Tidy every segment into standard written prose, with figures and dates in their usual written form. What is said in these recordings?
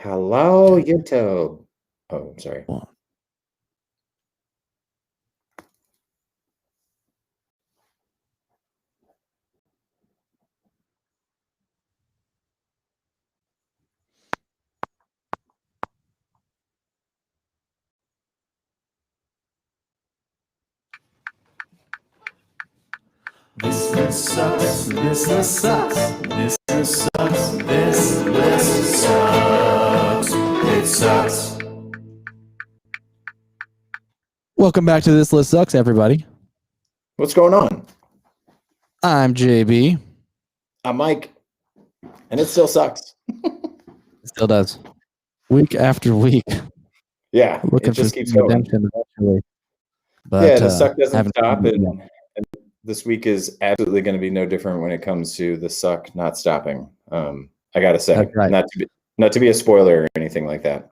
Hello, YouTube. Oh, I'm sorry. This list sucks. This list sucks. This list sucks. This list sucks. It sucks. Welcome back to This List Sucks, everybody. What's going on? I'm JB. I'm Mike, and it still sucks. It still does. Week after week. Yeah, Looking it just for keeps some going. redemption eventually. But, Yeah, the suck doesn't haven't stop, found it and this week is absolutely going to be no different when it comes to the suck not stopping. I gotta say, That's right. not to be a spoiler or anything like that.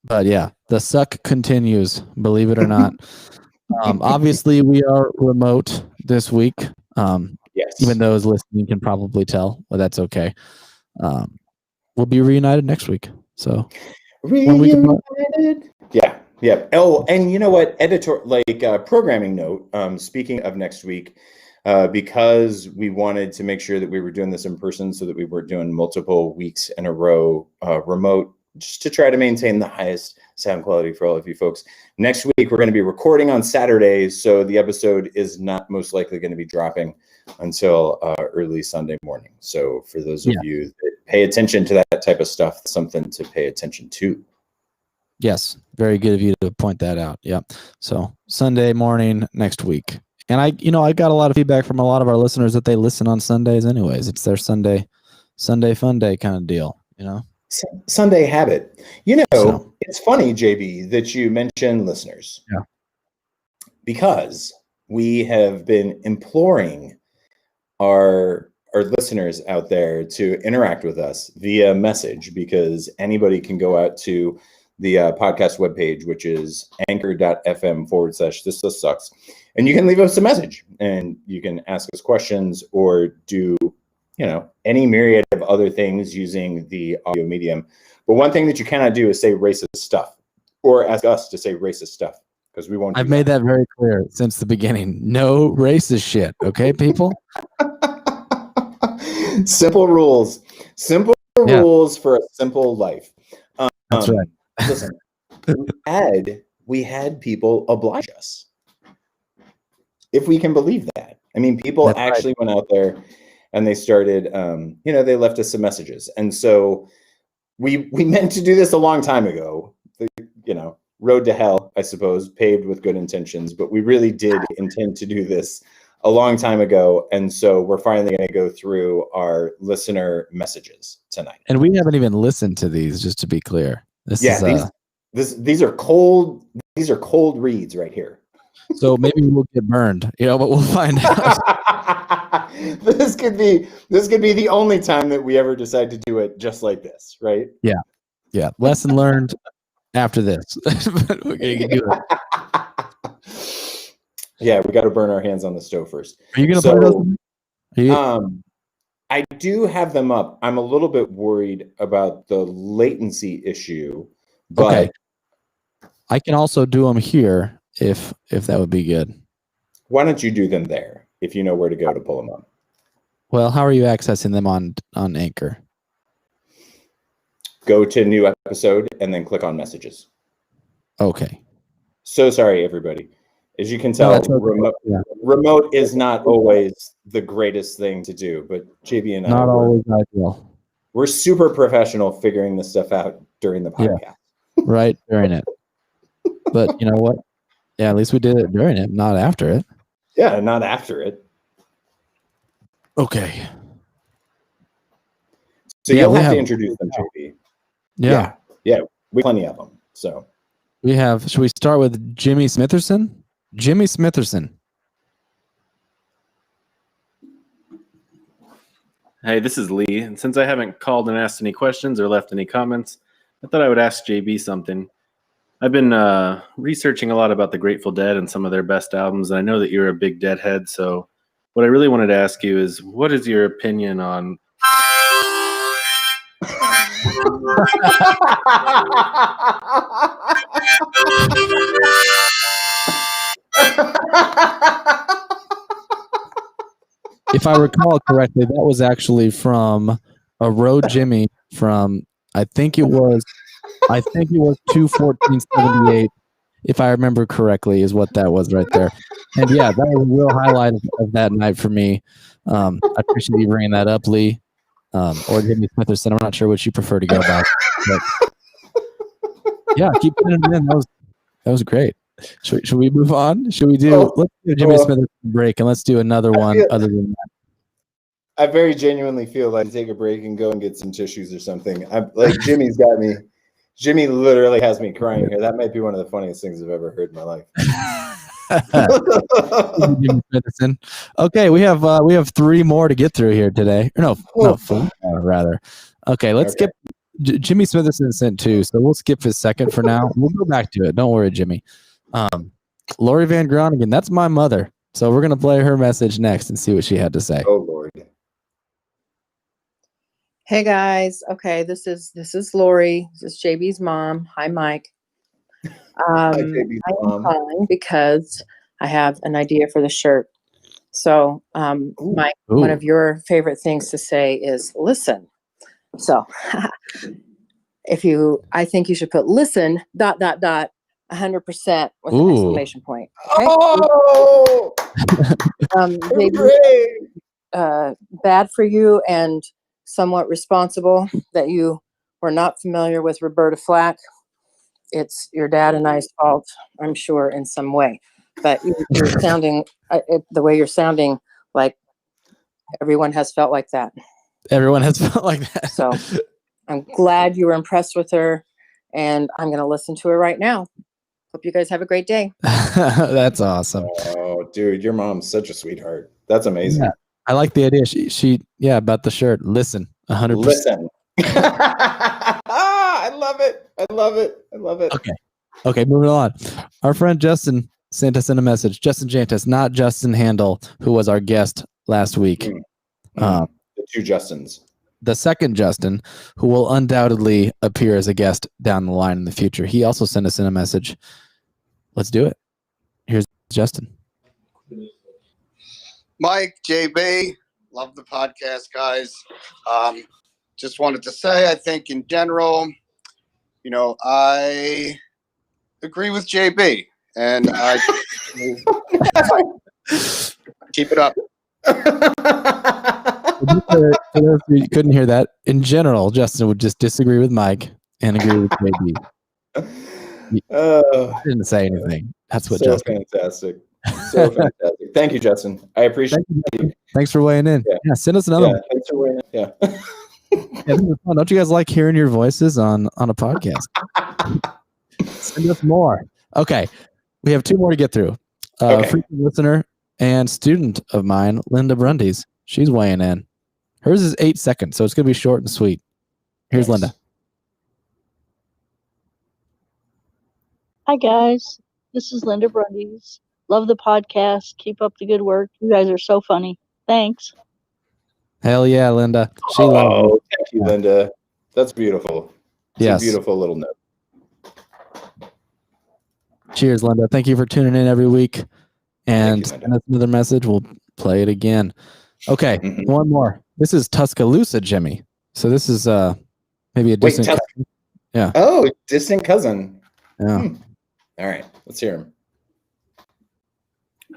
But yeah, the suck continues, believe it or not. Obviously, we are remote this week. Yes. Even those listening can probably tell, but that's okay. We'll be reunited next week. So reunited. Yeah. Oh, and you know what? Programming note. Speaking of next week, because we wanted to make sure that we were doing this in person, so that we were doing multiple weeks in a row remote, just to try to maintain the highest sound quality for all of you folks. Next week, we're going to be recording on Saturdays, so the episode is not most likely going to be dropping until early Sunday morning. So for those of you that pay attention to that type of stuff, something to pay attention to. Yes, very good of you to point that out. Yeah. So Sunday morning next week. And I got a lot of feedback from a lot of our listeners that they listen on Sundays anyways. It's their Sunday fun day kind of deal, Sunday habit. It's funny, JB, that you mention listeners. Yeah. Because we have been imploring our listeners out there to interact with us via message, because anybody can go out to the podcast webpage, which is anchor.fm/this list sucks. And you can leave us a message, and you can ask us questions or do, any myriad of other things using the audio medium. But one thing that you cannot do is say racist stuff or ask us to say racist stuff, because we won't. I've made that very clear since the beginning. No racist shit. Okay, people? Simple rules. Rules for a simple life. That's right. Listen, we had people oblige us. If we can believe that. I mean, people actually went out there and they started, they left us some messages. And so we meant to do this a long time ago. Road to hell, I suppose, paved with good intentions. But we really did intend to do this a long time ago. And so we're finally going to go through our listener messages tonight. And we haven't even listened to these, just to be clear. These are cold reads right here. So maybe we'll get burned, but we'll find out. This could be the only time that we ever decide to do it just like this, right? Yeah. Lesson learned after this. But we're gonna do it. Yeah, we got to burn our hands on the stove first. Are you gonna put those? I do have them up. I'm a little bit worried about the latency issue, but okay. I can also do them here if that would be good. Why don't you do them there if you know where to go to pull them up? Well, how are you accessing them on Anchor? Go to new episode and then click on messages. Okay. So sorry, everybody. As you can tell, remote is not always the greatest thing to do, but JB and not always ideal. We're super professional figuring this stuff out during the podcast. Yeah. Right, during it. But you know what? Yeah, at least we did it during it, not after it. Yeah, not after it. Okay. So you'll have to introduce them, JB. Yeah. We have plenty of them. So we have. Should we start with Jimmy Smitherson? Jimmy Smitherson. Hey, this is Lee, and since I haven't called and asked any questions or left any comments, I thought I would ask JB something. I've been researching a lot about the Grateful Dead and some of their best albums, and I know that you're a big Deadhead, so what I really wanted to ask you is, what is your opinion on If I recall correctly, that was actually from a road Jimmy from I think it was 2/14/78. If I remember correctly, is what that was right there. And yeah, that was a real highlight of that night for me. I appreciate you bringing that up, Lee, or Jimmy Smitherson. I'm not sure which you prefer to go by. But yeah, keep putting it in. That was great. Should we move on? Should we do? Let's do a Jimmy Smitherson break, and let's do another one other than that. I very genuinely feel like to take a break and go and get some tissues or something. I'm like Jimmy's got me. Jimmy literally has me crying here. That might be one of the funniest things I've ever heard in my life. Jimmy Smitherson. Okay, we have 3 more to get through here today. Or no, 4 rather. Okay, let's skip. Jimmy Smitherson sent 2, so we'll skip his second for now. We'll go back to it. Don't worry, Jimmy. Lori Van Groningen, that's my mother. So we're gonna play her message next and see what she had to say. Oh Lord. Hey guys. Okay, this is Lori. This is JB's mom. Hi, Mike. JB's mom. I'm calling because I have an idea for the shirt. So, Mike, one of your favorite things to say is listen. So, I think you should put listen ... 100% with an exclamation point. Okay? Oh, Maybe, bad for you and somewhat responsible that you were not familiar with Roberta Flack. It's your dad and I's fault, I'm sure, in some way. But you're sounding, the way you're sounding, like everyone has felt like that. Everyone has felt like that. So I'm glad you were impressed with her, and I'm going to listen to her right now. Hope you guys have a great day. That's awesome. Oh, dude, your mom's such a sweetheart. That's amazing. Yeah, I like the idea. She about the shirt. Listen, 100%. Listen. I love it. I love it. I love it. Okay, moving on. Our friend Justin sent us in a message. Justin Jantis, not Justin Handel, who was our guest last week. The 2 Justins. The second Justin, who will undoubtedly appear as a guest down the line in the future. He also sent us in a message. Let's do it. Here's Justin. Mike, JB, love the podcast, guys. Just wanted to say, I think in general, I agree with JB, and I keep it up. For those of you who couldn't hear that, in general, Justin would just disagree with Mike and agree with JB. I didn't say anything. That's what so Justin. Fantastic. So fantastic. Thank you, Justin. I appreciate it. Thanks for weighing in. Yeah, send us another one. Thanks for weighing in. Yeah. This is fun. Don't you guys like hearing your voices on a podcast? Send us more. Okay, we have 2 more to get through. Frequent listener and student of mine, Linda Brundies. She's weighing in. Hers is 8 seconds, so it's going to be short and sweet. Here's Linda. Hi, guys. This is Linda Brundies. Love the podcast. Keep up the good work. You guys are so funny. Thanks. Hell yeah, Linda. Thank you, Linda. That's beautiful. Yes. A beautiful little note. Cheers, Linda. Thank you for tuning in every week. And Thank you, send us another message. We'll play it again. Okay, one more. This is Tuscaloosa Jimmy. So this is maybe a distant cousin. Yeah. Oh, distant cousin. Yeah. All right, let's hear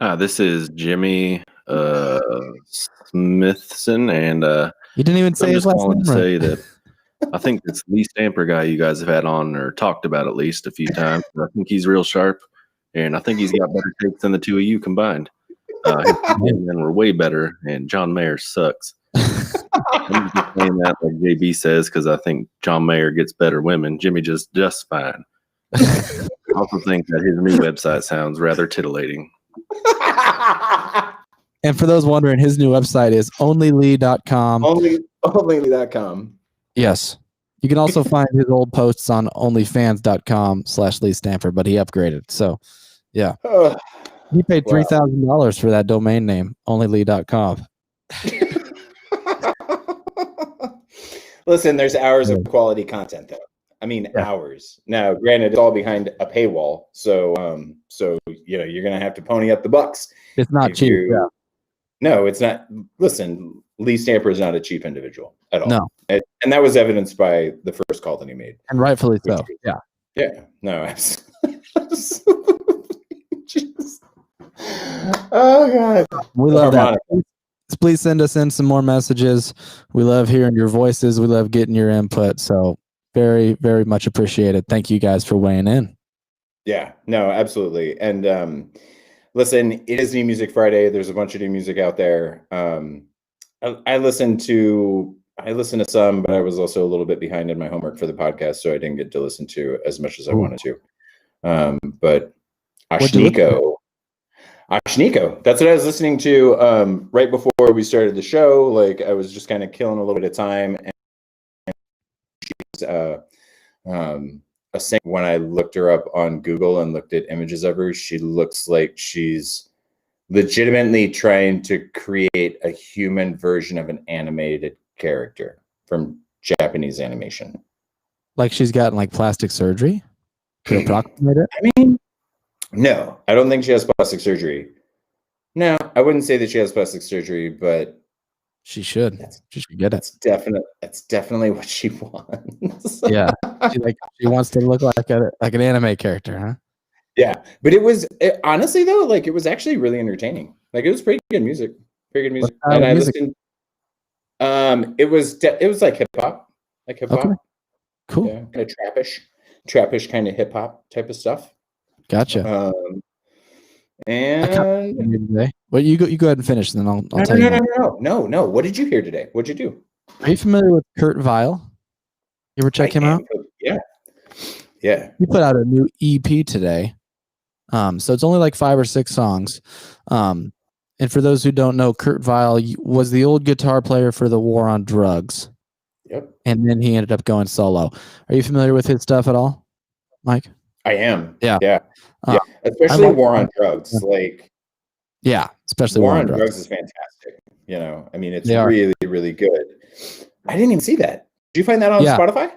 him. This is Jimmy Smithson, and you didn't even say I'm his just last calling name to right. say that I think this Lee Stamper guy you guys have had on or talked about at least a few times. I think he's real sharp, and I think he's got better takes than the 2 of you combined. And we're way better, and John Mayer sucks. I'm just saying that like JB says because I think John Mayer gets better women. Jimmy just fine. I also think that his new website sounds rather titillating. And for those wondering, his new website is onlylee.com. Onlylee.com. Yes. You can also find his old posts on onlyfans.com/Lee Stanford, but he upgraded. So, yeah. He paid $3,000 for that domain name, onlylee.com. Listen, there's hours of quality content though. I mean, hours. Now, granted, it's all behind a paywall, so you're gonna have to pony up the bucks. It's not cheap. Yeah. No, it's not. Listen, Lee Stamper is not a cheap individual at all. No, and that was evidenced by the first call that he made, and rightfully so. Yeah. No, absolutely. Oh God, we love that. Please send us in some more messages. We love hearing your voices. We love getting your input. So very, very much appreciated. Thank you guys for weighing in. Yeah, no, absolutely. And listen, it is New Music Friday. There's a bunch of new music out there. I listened to some, but I was also a little bit behind in my homework for the podcast, so I didn't get to listen to as much as I wanted to. But Ashniko, that's what I was listening to right before we started the show. Like I was just kind of killing a little bit of time, and she's a singer. When I looked her up on Google and looked at images of her, she looks like she's legitimately trying to create a human version of an animated character from Japanese animation. Like she's gotten like plastic surgery to approximate it? I mean, no, I don't think she has plastic surgery. No, I wouldn't say that she has plastic surgery, but she should. She should get it. That's definitely what she wants. Yeah, she wants to look like an anime character, huh? Yeah, but honestly though, like it was actually really entertaining. Like it was pretty good music, and I listened. It was like hip hop, Okay. Cool. Yeah, kind of trappish kind of hip hop type of stuff. Gotcha. And well, you go ahead and finish, and then I'll tell you. No. What did you hear today? What'd you do? Are you familiar with Kurt Vile? You ever check him out? Yeah. He put out a new EP today. So it's only like 5 or 6 songs. And for those who don't know, Kurt Vile was the old guitar player for the War on Drugs. Yep. And then he ended up going solo. Are you familiar with his stuff at all, Mike? I am. Yeah. Especially War on Drugs. Like, yeah, especially War on Drugs is fantastic. I mean, it's really, really good. I didn't even see that. Did you find that on Spotify?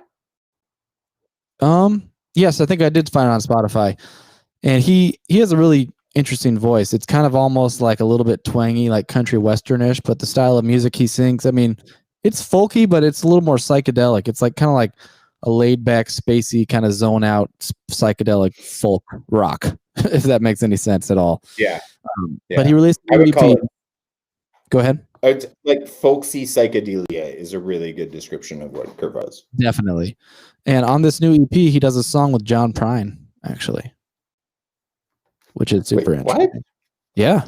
Yes, I think I did find it on Spotify. And he has a really interesting voice. It's kind of almost like a little bit twangy, like country westernish, but the style of music he sings, I mean, it's folky, but it's a little more psychedelic. It's like kind of like a laid back, spacey, kind of zone out psychedelic folk rock, if that makes any sense at all. Yeah. But he released an EP. Go ahead. Like folksy psychedelia is a really good description of what Kurt was. Definitely. And on this new EP, he does a song with John Prine, actually, which is super interesting. What? Yeah.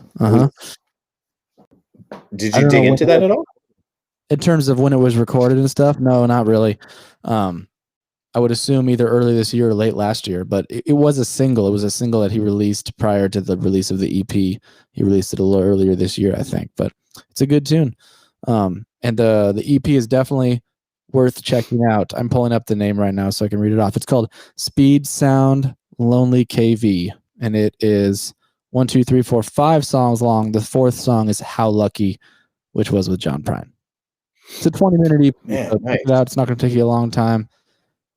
Did you dig into that at all? In terms of when it was recorded and stuff? No, not really. I would assume either early this year or late last year, but it was a single. It was a single that he released prior to the release of the EP. He released it a little earlier this year, I think, but it's a good tune. And the EP is definitely worth checking out. I'm pulling up the name right now so I can read it off. It's called Speed Sound Lonely KV, and it is 1, 2, 3, 4, 5 songs long. The 4th song is How Lucky, which was with John Prine. It's a 20-minute EP. Man, so check it out. It's not going to take you a long time,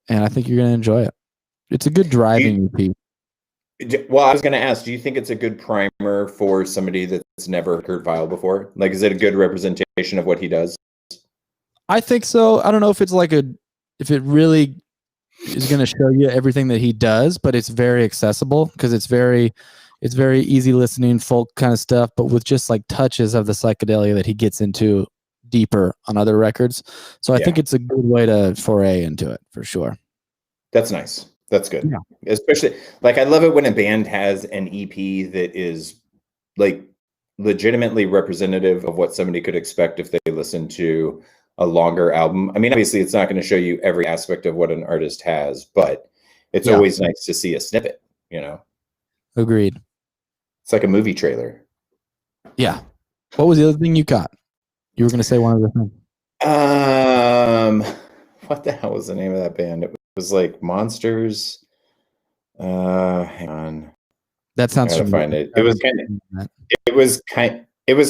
and I think you're going to enjoy it. It's a good driving EP. Well, I was going to ask, do you think it's a good primer for somebody that's never heard Kurt Vile before? Like, is it a good representation of what he does? I think so. I don't know if it's like if it really is going to show you everything that he does, but it's very accessible because it's very easy listening folk kind of stuff, but with just like touches of the psychedelia that he gets into deeper on other records. So I think it's a good way to foray into it for sure. That's nice. That's good. Yeah. Especially like I love it when a band has an EP that is like legitimately representative of what somebody could expect if they listen to a longer album. I mean, obviously it's not going to show you every aspect of what an artist has, but it's always nice to see a snippet, Agreed. It's like a movie trailer. Yeah. What was the other thing you got? You were going to say one other thing. What the hell was the name of that band? It was like Monsters. Hang on. That sounds familiar. Find it. It was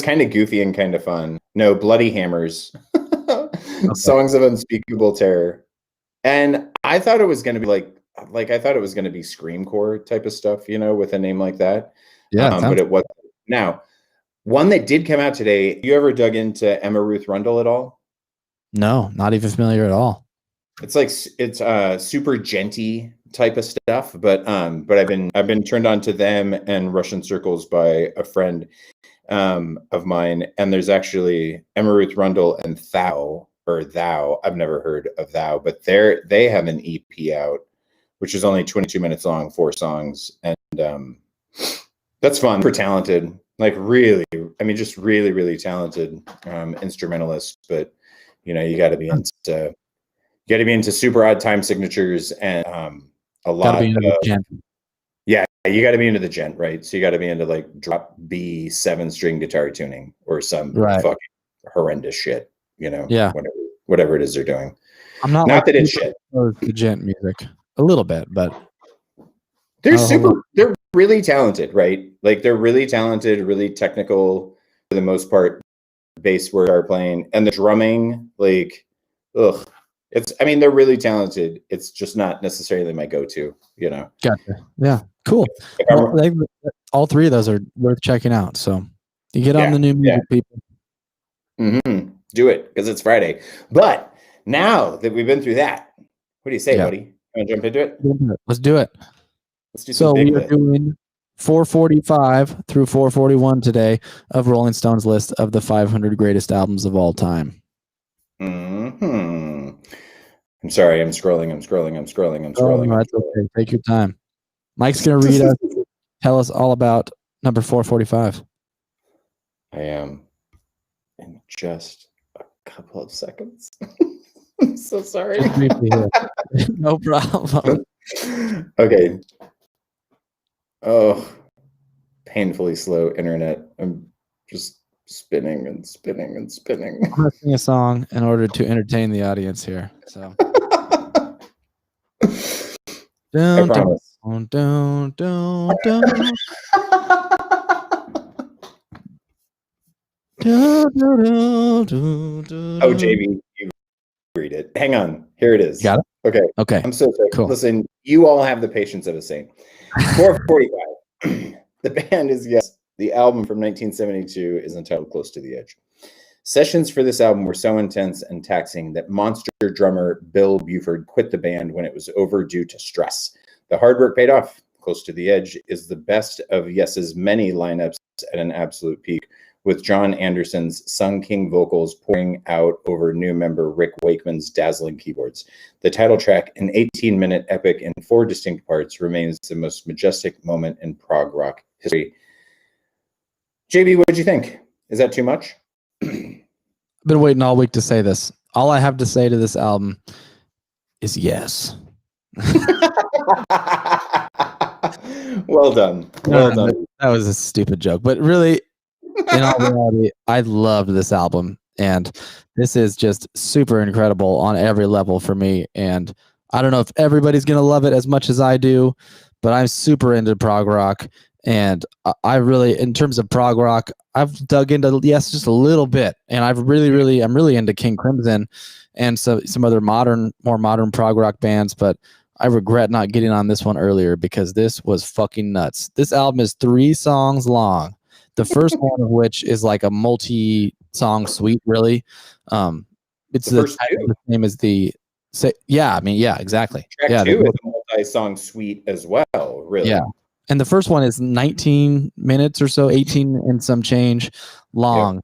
kind of goofy and kind of fun. No, Bloody Hammers. Songs of Unspeakable Terror. And I thought it was going to be like I thought it was going to be screamcore type of stuff, with a name like that. Yeah, But it wasn't. Now, one that did come out today. You ever dug into Emma Ruth Rundle at all? No, not even familiar at all. It's like it's super genty type of stuff, but I've been turned on to them and Russian Circles by a friend of mine, and there's actually Emma Ruth Rundle and Thou. I've never heard of Thou, but they have an EP out, which is only 22 minutes long, 4 songs, and that's fun. Super talented, like really, just really, really talented instrumentalists. But you got to be into super odd time signatures and a lot of gent. Yeah, you got to be into the gent, right? So you got to be into like drop B 7-string guitar tuning or some fucking horrendous shit. Yeah, whatever it is they're doing. I'm not that it's shit. The gent music a little bit, but they're really talented, right? Like they're really talented, really technical for the most part. Bass where they're playing and the drumming, like, ugh. They're really talented. It's just not necessarily my go-to, Gotcha. Yeah, cool. Well, all 3 of those are worth checking out. So you get on the new music, people. Mm-hmm. Do it because it's Friday. But now that we've been through that, what do you say, buddy? You want to jump into it? Let's do it. Let's do some we are doing 445 through 441 today of Rolling Stone's list of the 500 greatest albums of all time. Mm-hmm. I'm sorry. I'm scrolling. Oh, no, that's okay. Take your time. Mike's going to read us, tell us all about number 445. I am in just a couple of seconds. I'm so sorry. No problem. Okay. Oh, painfully slow internet. I'm just spinning and spinning and spinning. I'm going to sing a song in order to entertain the audience here. So. I promise. Down. Oh, JB, you read it. Hang on. Here it is. Got it? Okay. I'm so sorry. Cool. Listen, you all have the patience of a saint. 445. The band is Yes. The album from 1972 is entitled Close to the Edge. Sessions for this album were so intense and taxing that monster drummer Bill Buford quit the band when it was over due to stress. The hard work paid off. Close to the Edge is the best of Yes's many lineups at an absolute peak, with John Anderson's Sung King vocals pouring out over new member Rick Wakeman's dazzling keyboards. The title track, an 18-minute epic in 4 distinct parts, remains the most majestic moment in prog rock history. JB, what did you think? Is that too much? I've been waiting all week to say this. All I have to say to this album is yes. Well done. Done. That was a stupid joke, but really, in all reality, I loved this album, and this is just super incredible on every level for me. And I don't know if everybody's gonna love it as much as I do, but I'm super into prog rock, and I really, in terms of prog rock, I've dug into Yes just a little bit, and I'm really into King Crimson, and some other more modern prog rock bands, but I regret not getting on this one earlier because this was fucking nuts. This album is 3 songs long. The first one of which is like a multi-song suite, really. It's the same as the exactly. Track 2 is a multi-song suite as well, really. Yeah. And the first one is 19 minutes or so, 18 and some change long. Yep.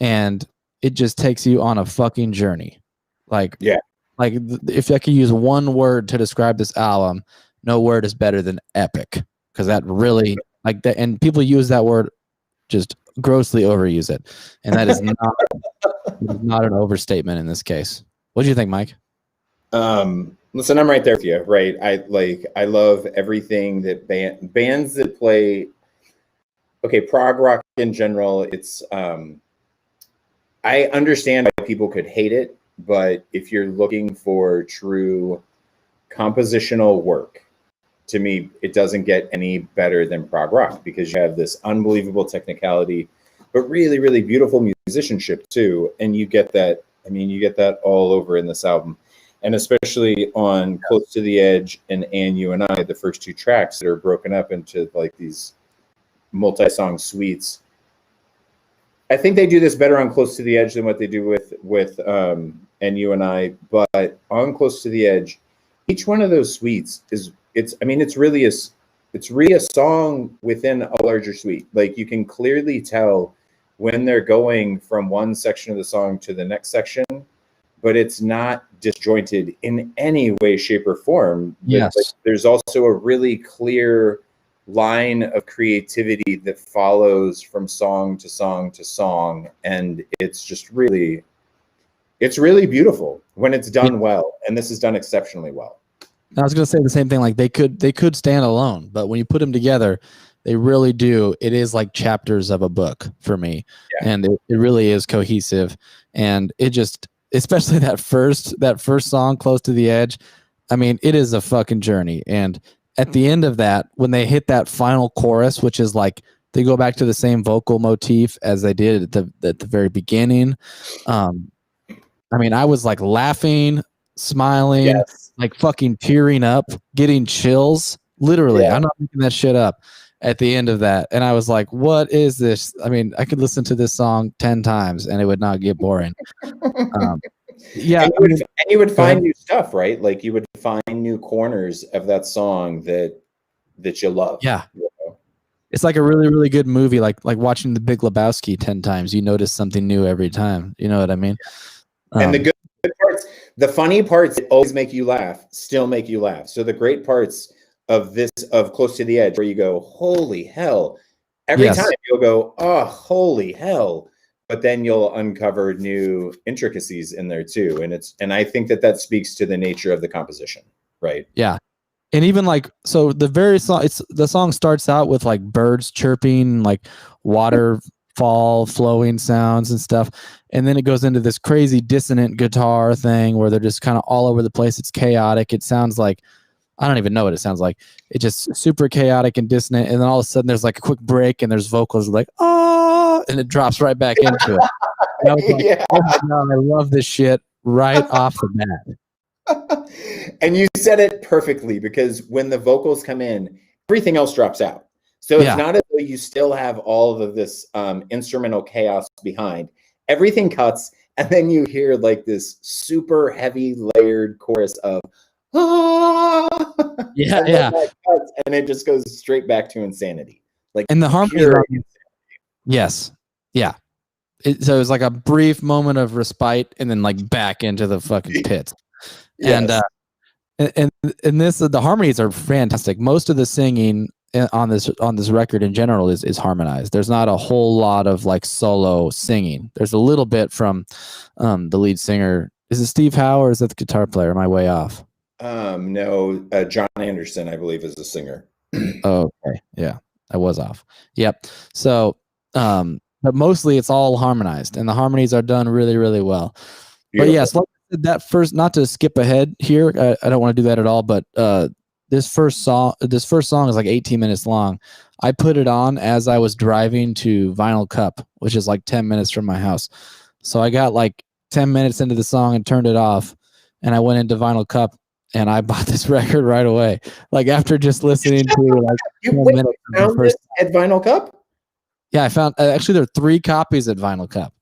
And it just takes you on a fucking journey. Like if I could use one word to describe this album, no word is better than epic. Because that really, like that, and people use that word, just grossly overuse it. And that is not an overstatement in this case. What do you think, Mike? Listen, I'm right there with you, right? I love everything that bands that play. Okay, prog rock in general, it's I understand why people could hate it, but if you're looking for true compositional work, to me, it doesn't get any better than prog rock because you have this unbelievable technicality, but really, really beautiful musicianship too, and you get that I mean, you get that all over in this album. And especially on Close to the Edge and You and I, the first two tracks that are broken up into like these multi-song suites. I think they do this better on Close to the Edge than what they do with And You and I. But on Close to the Edge, each one of those suites it's really a song within a larger suite. Like you can clearly tell when they're going from one section of the song to the next section, but it's not disjointed in any way, shape, or form. Yes. Like, there's also a really clear line of creativity that follows from song to song to song, and it's really beautiful when it's done well, and this is done exceptionally well. I was going to say the same thing. Like they could stand alone, but when you put them together, they really do. It is like chapters of a book for me, and it really is cohesive. And it just, especially that first song, Close to the Edge. I mean, it is a fucking journey. And at the end of that, when they hit that final chorus, which is like they go back to the same vocal motif as they did at the very beginning. I mean, I was like laughing, smiling, like fucking tearing up, getting chills. Literally, I'm not making that shit up. At the end of that, and I was like, "What is this?" I mean, I could listen to this song 10 times and it would not get boring. And you would find new stuff, right? Like you would find new corners of that song that you love. Yeah, you know? It's like a really, really good movie. Like watching The Big Lebowski 10 times. You notice something new every time. You know what I mean? And the good parts, the funny parts that always make you laugh, still make you laugh. So the great parts of Close to the Edge, where you go, holy hell, every time you'll go, oh, holy hell, but then you'll uncover new intricacies in there too. And I think that speaks to the nature of the composition, right? Yeah. And even like, so the song starts out with like birds chirping, like waterfall flowing sounds and stuff. And then it goes into this crazy dissonant guitar thing where they're just kind of all over the place. It's chaotic. It sounds like, I don't even know what it sounds like. It's just super chaotic and dissonant. And then all of a sudden there's like a quick break and there's vocals like, oh, and it drops right back into it. And I was like, oh my God, I love this shit right off the bat. And you said it perfectly, because when the vocals come in, everything else drops out. So it's not as though you still have all of this instrumental chaos behind. Everything cuts, and then you hear like this super heavy layered chorus of, and it just goes straight back to insanity. Like, and the harmony, yes, yeah. So it was like a brief moment of respite, and then like back into the fucking pits. Yes. And the harmonies are fantastic. Most of the singing on this record in general is harmonized. There's not a whole lot of like solo singing. There's a little bit from the lead singer. Is it Steve Howe or is that the guitar player? Am I way off? No, John Anderson, I believe, is the singer. Oh, okay. Yeah, I was off. Yep. So, but mostly it's all harmonized, and the harmonies are done really, really well. Beautiful. But yes, like I said, that first, not to skip ahead here, I don't want to do that at all, but this first song is like 18 minutes long. I put it on as I was driving to Vinyl Cup, which is like 10 minutes from my house. So I got like 10 minutes into the song and turned it off, and I went into Vinyl Cup. And I bought this record right away. Like after just listening to like you found this at Vinyl Cup? Yeah, I found actually there are 3 copies at Vinyl Cup.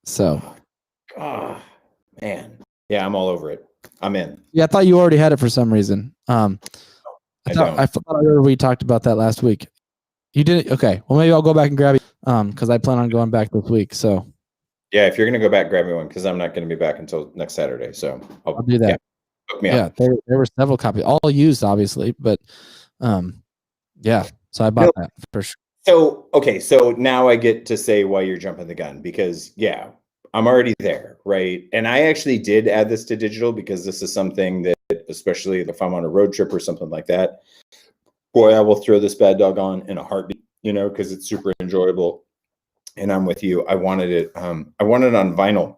So, man, yeah, I'm all over it. I'm in. Yeah, I thought you already had it for some reason. I thought we talked about that last week. You did it? Okay. Well, maybe I'll go back and grab it because I plan on going back this week. So. Yeah, if you're gonna go back, grab me one because I'm not gonna be back until next Saturday. So I'll do that. Yeah. Yeah, there were several copies, all used, obviously, but yeah. So I bought that for sure. So okay, so now I get to say why you're jumping the gun, because I'm already there, right? And I actually did add this to digital because this is something that, especially if I'm on a road trip or something like that, boy, I will throw this bad dog on in a heartbeat, because it's super enjoyable. And I'm with you. I wanted it on vinyl.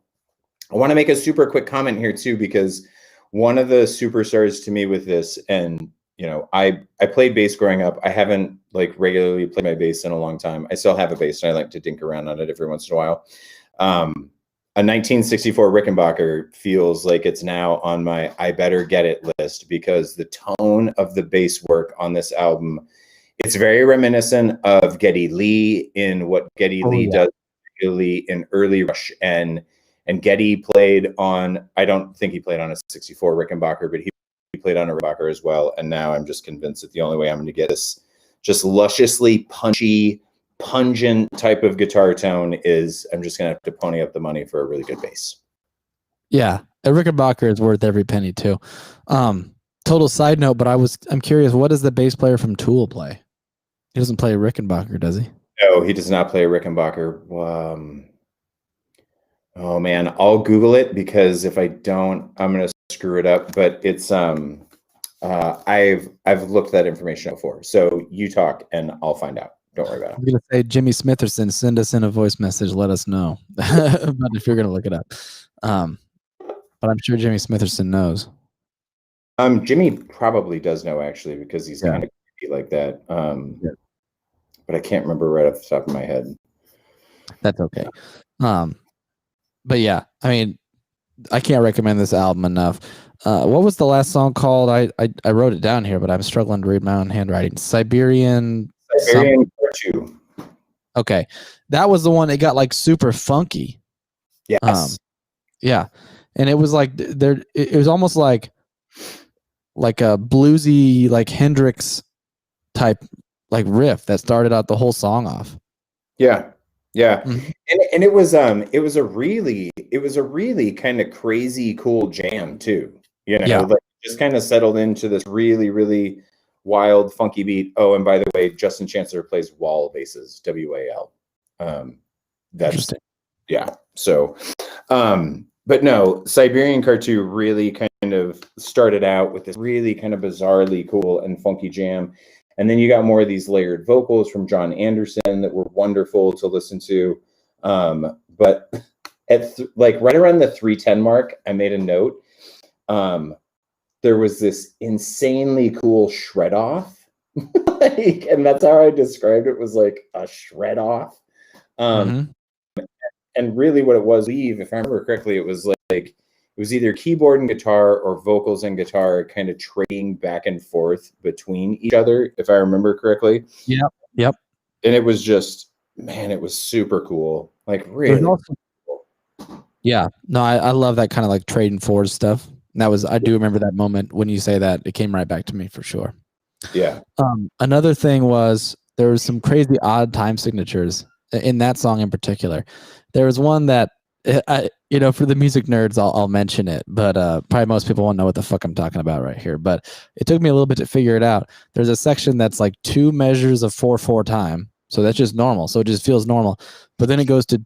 I want to make a super quick comment here too, because one of the superstars to me with this, and I played bass growing up. I haven't like regularly played my bass in a long time. I still have a bass and I like to dink around on it every once in a while. a 1964 Rickenbacker feels like it's now on my I better get it list, because the tone of the bass work on this album, it's very reminiscent of Geddy Lee in what Geddy Lee does, particularly in early Rush, and Geddy played on, I don't think he played on a 64 Rickenbacker, but he played on a Rickenbacker as well. And now I'm just convinced that the only way I'm going to get this just lusciously punchy, pungent type of guitar tone is I'm just going to have to pony up the money for a really good bass. Yeah, a Rickenbacker is worth every penny too. Total side note, but I'm curious, what does the bass player from Tool play? He doesn't play a Rickenbacker, does he? No, he does not play a Rickenbacker. Oh man, I'll Google it, because if I don't, I'm gonna screw it up. But it's I've looked that information up before. So you talk and I'll find out. Don't worry about it. I'm gonna say Jimmy Smitherson, send us in a voice message, let us know. But if you're gonna look it up. But I'm sure Jimmy Smitherson knows. Jimmy probably does know, actually, because he's kind of creepy like that. But I can't remember right off the top of my head. That's okay. But yeah, I mean, I can't recommend this album enough. What was the last song called? I wrote it down here, but I'm struggling to read my own handwriting. Siberian Cartoon. Okay, that was the one that got like super funky. Yes. Yeah, and it was like it was almost like a bluesy, like Hendrix type like riff that started out the whole song off. Yeah. Mm-hmm. And it was a really kind of crazy cool jam too. Like just kind of settled into this really, really wild, funky beat. Oh, and by the way, Justin Chancellor plays wall basses, WAL. That's interesting. Yeah. So but no, Siberian Cartoon really kind of started out with this really kind of bizarrely cool and funky jam. And then you got more of these layered vocals from John Anderson that were wonderful to listen to. But at like right around the 3:10 mark, I made a note. There was this insanely cool shred off. And that's how I described it, was like a shred off. And really what it was, if I remember correctly, it was like it was either keyboard and guitar or vocals and guitar kind of trading back and forth between each other, if I remember correctly. Yep. And it was just, man, it was super cool. Like really cool. Yeah. No, I love that kind of like trading forward stuff. And I do remember that moment when you say that. It came right back to me for sure. Yeah. Another thing was there was some crazy odd time signatures in that song in particular. There was one that for the music nerds, I'll mention it, but probably most people won't know what the fuck I'm talking about right here. But it took me a little bit to figure it out. There's a section that's like 2 measures of 4/4 time, so that's just normal. So it just feels normal. But then it goes to,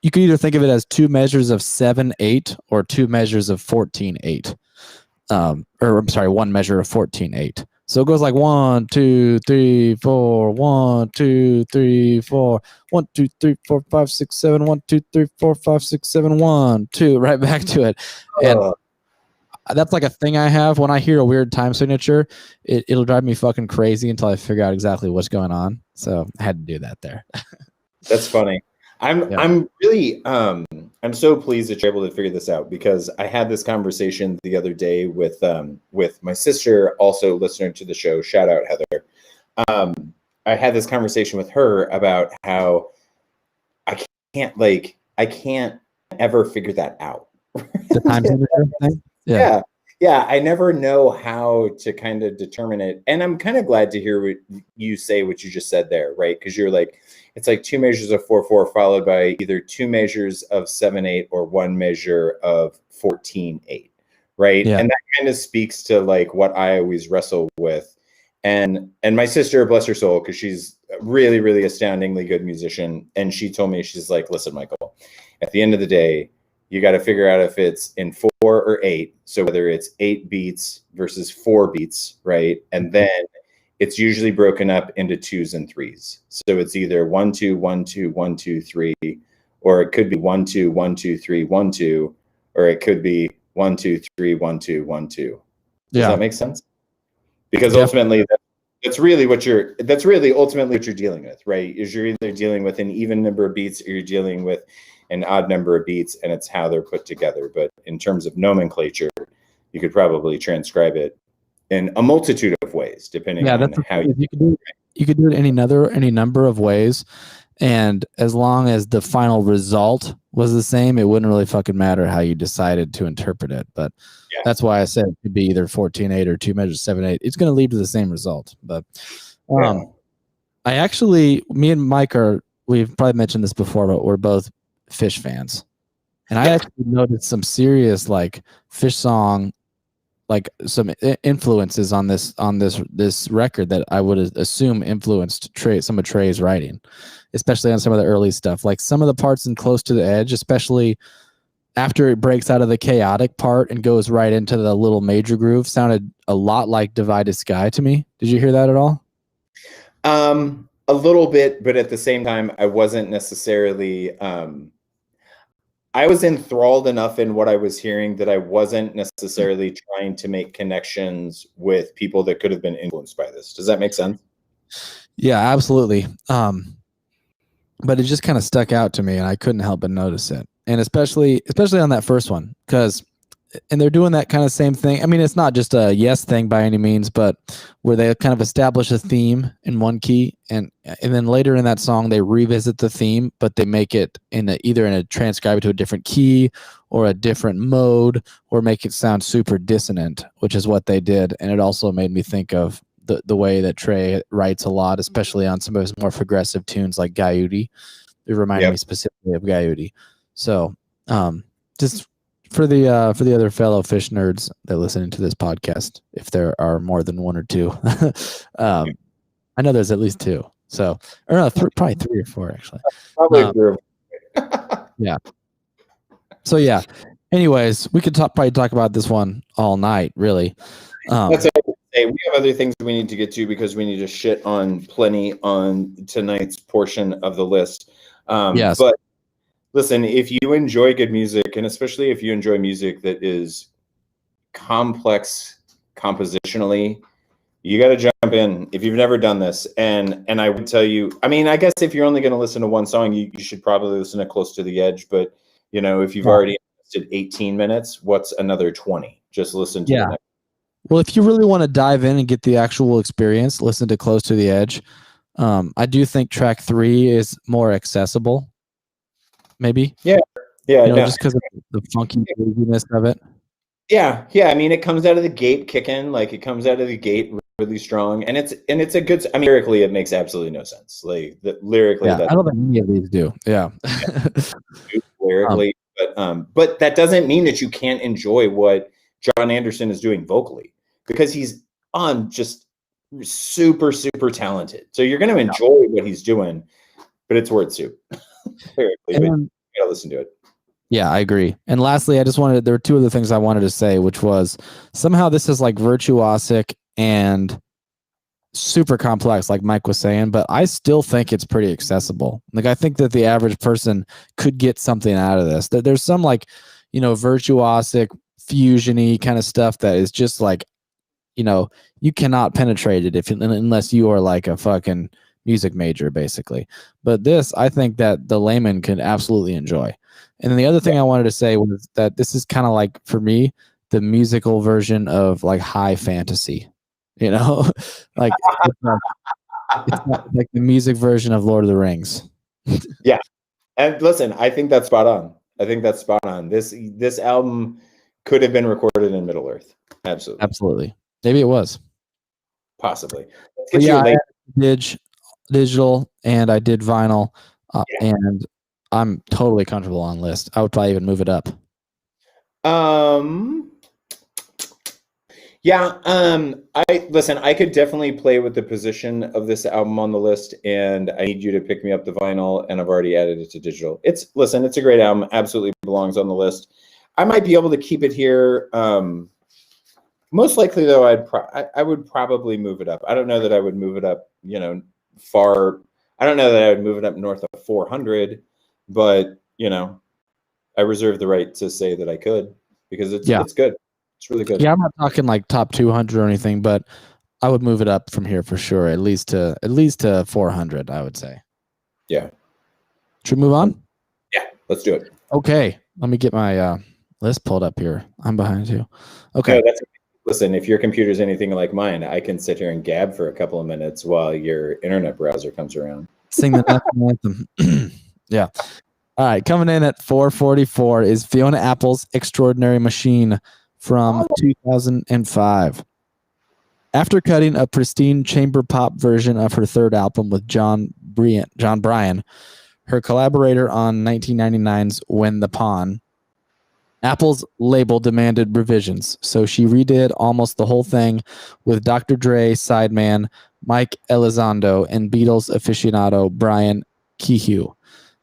you can either think of it as 2 measures of 7/8 or 2 measures of 14/8. Or I'm sorry, 1 measure of 14/8. So it goes like 1, 2, 3, 4, 1, 2, 3, 4, 1, 2, 3, 4, 5, 6, 7, 1, 2, 3, 4, 5, 6, 7, 1, 2, right back to it. And that's like a thing I have when I hear a weird time signature. It'll drive me fucking crazy until I figure out exactly what's going on. So I had to do that there. That's funny. I'm really I'm so pleased that you're able to figure this out, because I had this conversation the other day with my sister, also listener to the show. Shout out, Heather. I had this conversation with her about how I can't ever figure that out. The time signature thing? Yeah, I never know how to kind of determine it. And I'm kind of glad to hear what you say, what you just said there, right? Because you're like, it's like 2 measures of 4/4 followed by either 2 measures of 7/8 or 1 measure of 14/8, right? Yeah. And that kind of speaks to like what I always wrestle with. And my sister, bless her soul, because she's a really, really astoundingly good musician. And she told me, she's like, listen, Michael, at the end of the day, you got to figure out if it's in 4 or 8. So whether it's 8 beats versus 4 beats, right? And then it's usually broken up into 2s and 3s. So it's either 1 2 1 2 1 2 3, or it could be 1 2 1 2 3 1 2, or it could be 1 2 3 1 2 1 2. Does that make sense? Because ultimately that's really ultimately what you're dealing with, right? Is you're either dealing with an even number of beats, or you're dealing with an odd number of beats, and it's how they're put together. But in terms of nomenclature, you could probably transcribe it in a multitude of ways, depending on how you could do it any number of ways. And as long as the final result was the same, it wouldn't really fucking matter how you decided to interpret it. But that's why I said it could be either 14/8 or 2 measures 7/8. It's going to lead to the same result. But I actually, me and Mike we've probably mentioned this before, but we're both Fish fans. And I actually noticed some serious like Fish song, like some influences on this record that I would assume influenced some of Trey's writing, especially on some of the early stuff. Like some of the parts in Close to the Edge, especially after it breaks out of the chaotic part and goes right into the little major groove, sounded a lot like Divided Sky to me. Did you hear that at all? A little bit, but at the same time, I wasn't necessarily. I was enthralled enough in what I was hearing that I wasn't necessarily trying to make connections with people that could have been influenced by this. Does that make sense? Yeah, absolutely. But it just kind of stuck out to me, and I couldn't help but notice it. And especially on that first one, and they're doing that kind of same thing. I mean, it's not just a Yes thing by any means, but where they kind of establish a theme in one key, and then later in that song they revisit the theme, but they make it either transcribe it to a different key or a different mode, or make it sound super dissonant, which is what they did. And it also made me think of the way that Trey writes a lot, especially on some of his more progressive tunes like Gaiuti. It reminded me specifically of Gaiuti. So just for the other fellow Fish nerds that listen to this podcast, if there are more than one or two, I know there's at least two. So, or no, probably 3 or 4 actually. Probably yeah. So yeah. Anyways, we could probably talk about this one all night, really. That's what I would say. We have other things we need to get to because we need to shit on plenty on tonight's portion of the list. Yes. But listen, if you enjoy good music, and especially if you enjoy music that is complex compositionally, you got to jump in if you've never done this. And I would tell you, I mean, I guess if you're only going to listen to one song, you should probably listen to Close to the Edge. But, you know, if you've already invested 18 minutes, what's another 20? Just listen to the next. Well, if you really want to dive in and get the actual experience, listen to Close to the Edge. I do think track 3 is more accessible. Maybe. Yeah. Just because of the funky craziness of it. Yeah. I mean, it comes out of the gate kicking, like it comes out of the gate really strong, and it's a good. I mean, lyrically, it makes absolutely no sense. Like lyrically, I don't think any of these do. Yeah. Lyrically, but that doesn't mean that you can't enjoy what John Anderson is doing vocally, because he's just super talented. So you're going to enjoy what he's doing, but it's word soup. Lyrically, but you gotta listen to it. Yeah, I agree. And lastly, there were 2 other things I wanted to say, which was somehow this is like virtuosic and super complex, like Mike was saying, but I still think it's pretty accessible. Like, I think that the average person could get something out of this. There's some like, virtuosic, fusion-y kind of stuff that is just like, you cannot penetrate it unless you are like a fucking music major, basically. But this, I think that the layman can absolutely enjoy. And then the other thing I wanted to say was that this is kind of like, for me, the musical version of like high fantasy, like it's not like the music version of Lord of the Rings. Yeah. And listen, I think that's spot on. This album could have been recorded in Middle Earth. Absolutely. Maybe it was. Possibly. I did digital and I did vinyl, and I'm totally comfortable on list. I would probably even move it up. I could definitely play with the position of this album on the list, and I need you to pick me up the vinyl, and I've already added it to digital. It's a great album. Absolutely belongs on the list. I might be able to keep it here. Most likely, though, I would probably move it up. I don't know that I would move it up, far. I don't know that I would move it up north of 400, but I reserve the right to say that I could, because it's good. It's really good. Yeah, I'm not talking like top 200 or anything, but I would move it up from here for sure, at least to 400, I would say. Yeah. Should we move on? Let's do it. Okay, let me get my list pulled up here. I'm behind you. Okay. No, listen, if your computer's anything like mine, I can sit here and gab for a couple of minutes while your internet browser comes around. Sing the national anthem. Yeah. All right. Coming in at 444 is Fiona Apple's Extraordinary Machine from 2005. After cutting a pristine chamber pop version of her third album with John Bryan, her collaborator on 1999's When the Pawn, Apple's label demanded revisions, so she redid almost the whole thing with Dr. Dre sideman Mike Elizondo and Beatles aficionado Brian Kehoe.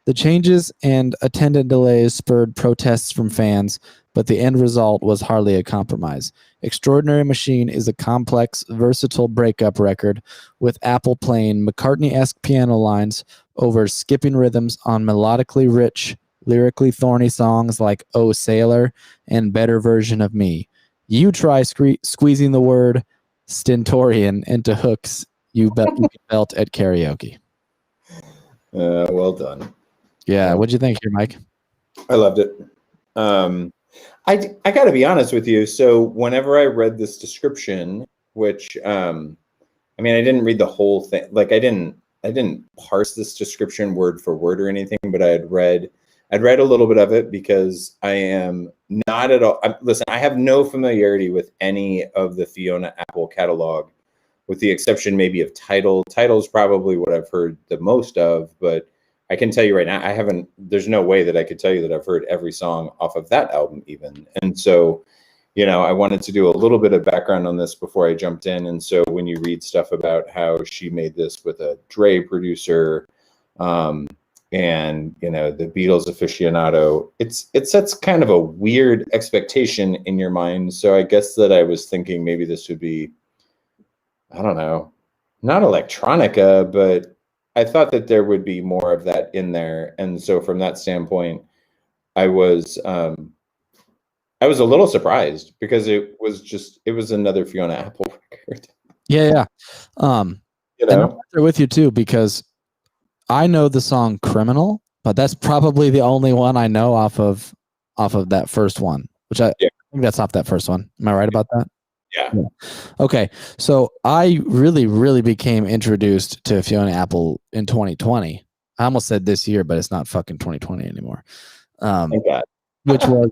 The changes and attendant delays spurred protests from fans, but the end result was hardly a compromise. Extraordinary Machine is a complex, versatile breakup record, with Apple playing McCartney-esque piano lines over skipping rhythms on melodically rich, lyrically thorny songs like Oh Sailor and Better Version of Me. You try squeezing the word stentorian into hooks you can belt at karaoke. Well done. Yeah, what'd you think here, Mike? I loved it. I got to be honest with you. So whenever I read this description, which I mean, I didn't read the whole thing. Like I didn't parse this description word for word or anything, but I'd read a little bit of it because I am not at all. Listen, I have no familiarity with any of the Fiona Apple catalog, with the exception maybe of Tidal. Tidal's probably what I've heard the most of, but I can tell you right now, I haven't. There's no way that I could tell you that I've heard every song off of that album even. And so, you know, I wanted to do a little bit of background on this before I jumped in. And so when you read stuff about how she made this with a Dre producer, and you know, the Beatles aficionado, it sets kind of a weird expectation in your mind. So I guess that I was thinking maybe this would be, I don't know, not electronica, but I thought that there would be more of that in there. And so from that standpoint, I was a little surprised because it was another Fiona Apple record. Yeah. You and I'm know, right there with you too, because I know the song Criminal, but that's probably the only one I know off of that first one, which I think that's off that first one. Am I right about that? Yeah. Okay. So I really, really became introduced to Fiona Apple in 2020. I almost said this year, but it's not fucking 2020 anymore. Thank God. Which was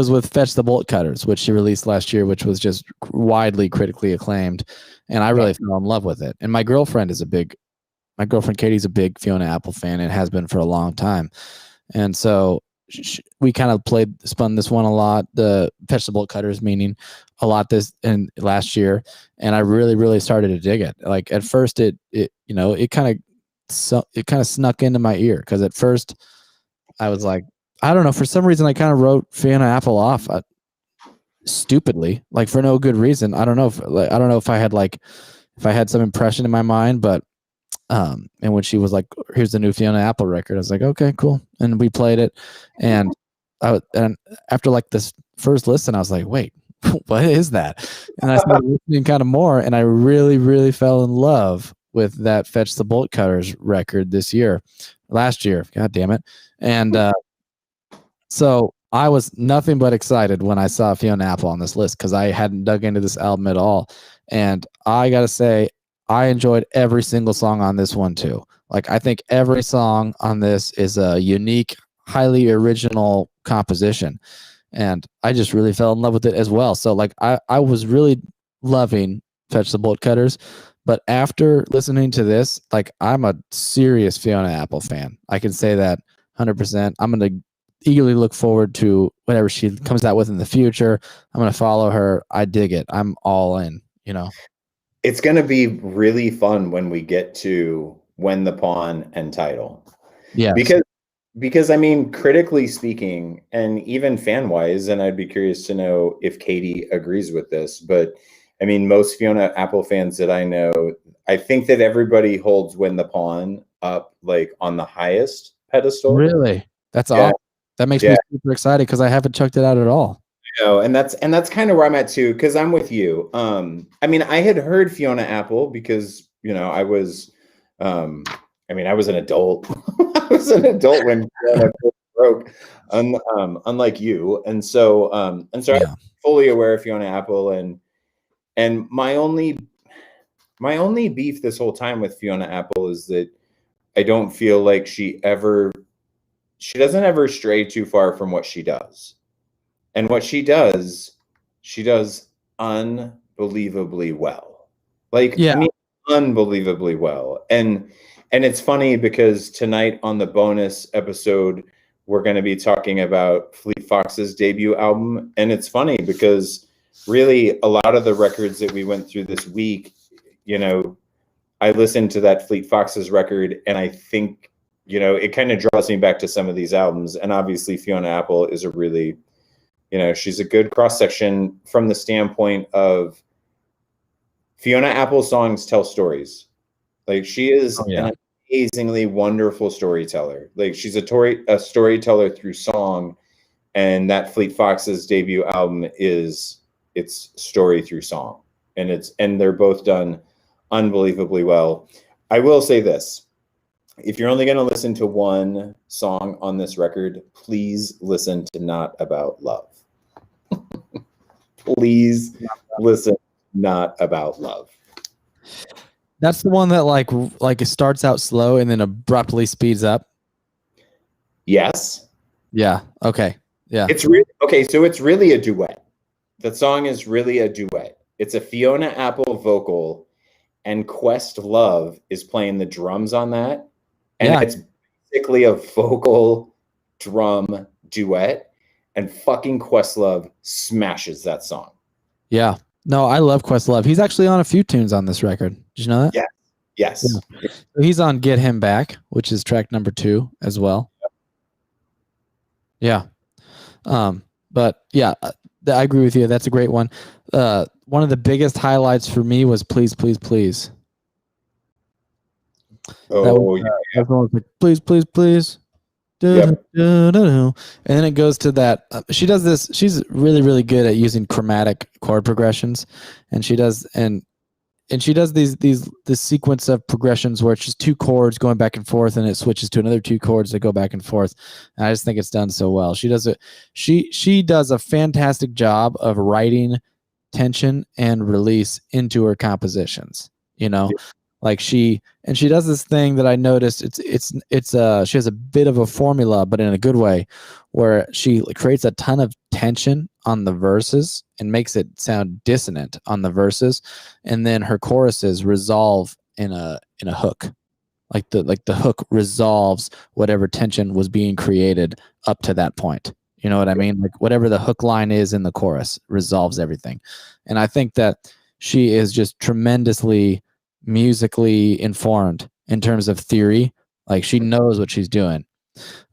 with Fetch the Bolt Cutters, which she released last year, which was just widely critically acclaimed. And I really fell in love with it. And my girlfriend Katie's a big Fiona Apple fan and has been for a long time. And so we kind of spun this one a lot, the Fetch the Bolt Cutters meaning a lot last year. And I really, really started to dig it. Like at first it kind of snuck into my ear. Cause at first I was like, I don't know, for some reason I kind of wrote Fiona Apple off stupidly, like for no good reason. I don't know if I had some impression in my mind, but and when she was like, here's the new Fiona Apple record, I was like, okay, cool. And we played it. And after like this first listen, I was like, wait, what is that? And I started listening kind of more, and I really, really fell in love with that Fetch the Bolt Cutters record last year. God damn it. And so I was nothing but excited when I saw Fiona Apple on this list because I hadn't dug into this album at all. And I got to say, I enjoyed every single song on this one too. Like I think every song on this is a unique, highly original composition. And I just really fell in love with it as well. So like I was really loving Fetch the Bolt Cutters. But after listening to this, like I'm a serious Fiona Apple fan. I can say that 100%. I'm going to eagerly look forward to whatever she comes out with in the future. I'm going to follow her. I dig it. I'm all in, you know. It's going to be really fun when we get to When the Pawn and Tidal. Yeah. Because I mean, critically speaking, and even fan wise, and I'd be curious to know if Katie agrees with this, but I mean, most Fiona Apple fans that I know, I think that everybody holds When the Pawn up like on the highest pedestal. Really? That's awesome. That makes me super excited because I haven't checked it out at all. And that's kind of where I'm at too, because I'm with you. I mean, I had heard Fiona Apple because, you know, I was I mean, I was an adult. I was an adult when Fiona broke, unlike you, and so Yeah. I'm fully aware of Fiona Apple, and my only beef this whole time with Fiona Apple is that I don't feel like she doesn't ever stray too far from what she does. And what she does unbelievably well. Like, Yeah. I mean, unbelievably well. And it's funny because tonight on the bonus episode, we're going to be talking about Fleet Fox's debut album. And it's funny because really a lot of the records that we went through this week, you know, I listened to that Fleet Foxes record, and I think, you know, it kind of draws me back to some of these albums. And obviously Fiona Apple is a really, you know, she's a good cross section from the standpoint of Fiona Apple songs tell stories. Like, she is an amazingly wonderful storyteller. Like, she's a storyteller through song, and that Fleet Foxes debut album it's story through song, and they're both done unbelievably well. I will say this. If you're only going to listen to one song on this record, please listen to Not About Love. Please listen to Not About Love. That's the one that like it starts out slow and then abruptly speeds up. Yes. Yeah. Okay. Yeah. It's really okay. So it's really a duet. The song is really a duet. It's a Fiona Apple vocal, and Questlove is playing the drums on that. And it's basically a vocal drum duet, and fucking Questlove smashes that song. Yeah. No, I love Questlove. He's actually on a few tunes on this record. Did you know that? Yeah. Yes. Yeah. So he's on Get Him Back, which is track number 2 as well. Yeah. But yeah, I agree with you. That's a great one. One of the biggest highlights for me was Please, Please, Please. Oh, yeah. Everyone was like, please, please, please. Yep. And then it goes to that. She does this. She's really, really good at using chromatic chord progressions, and she does this sequence of progressions where it's just 2 chords going back and forth, and it switches to another 2 chords that go back and forth. And I just think it's done so well. She does it. She does a fantastic job of writing tension and release into her compositions. You know. Yeah. Like she does this thing that I noticed. She has a bit of a formula, but in a good way, where she creates a ton of tension on the verses and makes it sound dissonant on the verses, and then her choruses resolve in a hook, like the hook resolves whatever tension was being created up to that point. You know what I mean? Like whatever the hook line is in the chorus resolves everything, and I think that she is just tremendously musically informed in terms of theory. Like she knows what she's doing.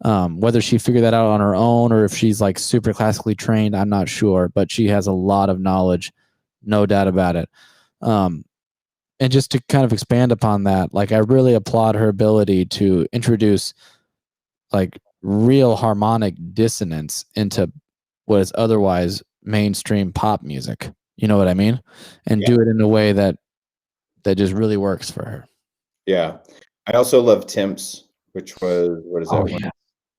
Whether she figured that out on her own or if she's like super classically trained, I'm not sure, but she has a lot of knowledge, no doubt about it. And just to kind of expand upon that, like I really applaud her ability to introduce like real harmonic dissonance into what is otherwise mainstream pop music. You know what I mean? And do it in a way that just really works for her. Yeah. I also love Temps, which was, what is that? Oh, 1, 4,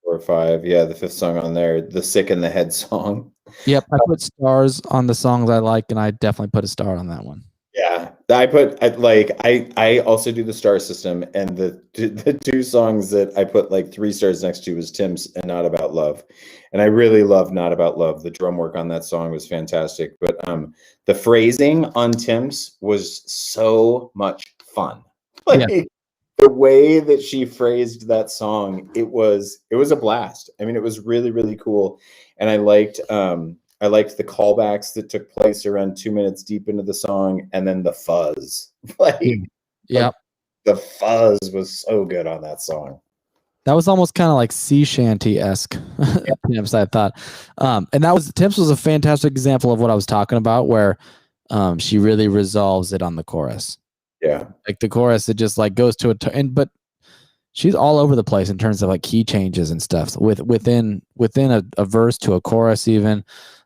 or 5. Yeah, the 5th song on there, the Sick in the Head song. Yep, I put stars on the songs I like, and I definitely put a star on that one. Yeah, I also do the star system, and the 2 songs that I put like 3 stars next to was Tim's and Not About Love, and I really love Not About Love. The drum work on that song was fantastic, but the phrasing on Tim's was so much fun. Like the way that she phrased that song, it was a blast. I mean, it was really, really cool, and I liked the callbacks that took place around 2 minutes deep into the song, and then the fuzz. The fuzz was so good on that song. That was almost kind of like sea shanty-esque. Temps, I thought, and Temps was a fantastic example of what I was talking about, where she really resolves it on the chorus. Yeah, like the chorus, it just like goes to but she's all over the place in terms of like key changes and stuff within a verse to a chorus even.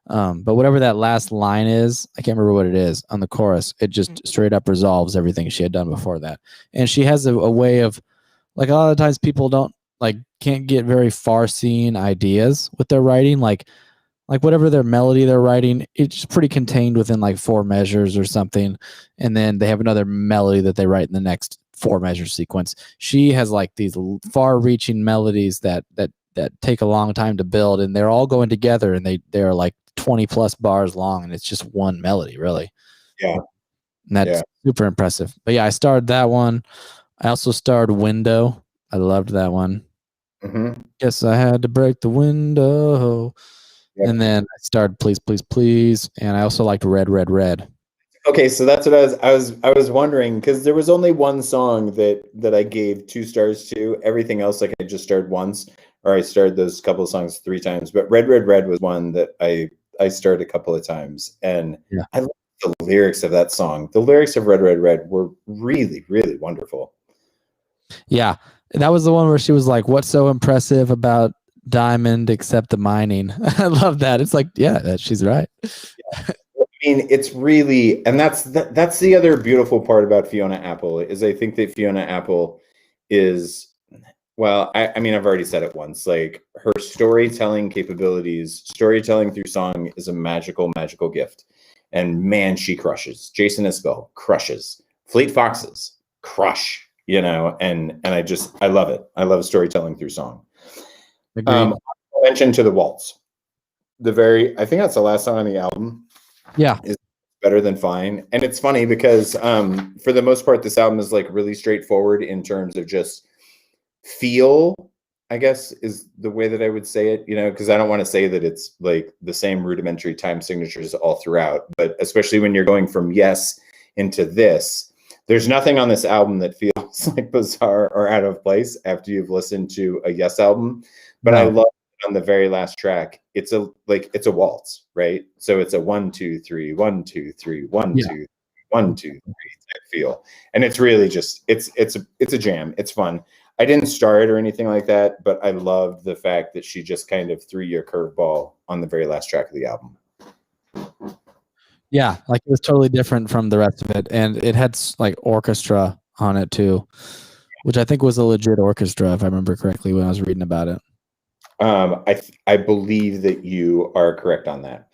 But whatever that last line is, I can't remember what it is on the chorus. It just straight up resolves everything she had done before that. And she has a way of like a lot of times people don't can't get very far seeing ideas with their writing, like whatever their melody they're writing, it's pretty contained within like 4 measures or something, and then they have another melody that they write in the next 4 measure sequence. She has like these far reaching melodies that take a long time to build, and they're all going together, and they're like 20 plus bars long, and it's just one melody, really. Yeah. And that's super impressive. But yeah, I starred that one. I also starred Window. I loved that one. Guess I had to break the window. Yep. And then I started Please, Please, Please. And I also liked Red, Red, Red. Okay, so that's what I was wondering, because there was only one song that I gave 2 stars to. Everything else, like, I just starred once, or I starred those couple of songs 3 times. But Red, Red, Red was one that I starred a couple of times, and I love the lyrics of that song. The lyrics of Red, Red, Red were really, really wonderful. Yeah, that was the one where she was like, "What's so impressive about diamond except the mining?" I love that. It's like, yeah, she's right. Yeah. I mean, it's really, and that's the other beautiful part about Fiona Apple, is I think that Fiona Apple is, well, I mean, I've already said it once, like, her storytelling capabilities, storytelling through song is a magical, magical gift. And man, she crushes. Jason Isbell crushes. Fleet Foxes crush, and I love it. I love storytelling through song. Mention to the Waltz. I think that's the last song on the album. Yeah. Is Better Than Fine. And it's funny because for the most part, this album is like really straightforward in terms of just feel, I guess, is the way that I would say it, because I don't want to say that it's like the same rudimentary time signatures all throughout, but especially when you're going from Yes into this, there's nothing on this album that feels like bizarre or out of place after you've listened to a Yes album. But I love on the very last track, it's a waltz, right? So it's a 1 2 3 1 2 3 1 2 1 2 3 type feel, and it's really just it's a jam. It's fun. I didn't star it or anything like that, but I loved the fact that she just kind of threw you a curveball on the very last track of the album. Yeah, like it was totally different from the rest of it, and it had like orchestra on it too, which I think was a legit orchestra, if I remember correctly when I was reading about it. I believe that you are correct on that.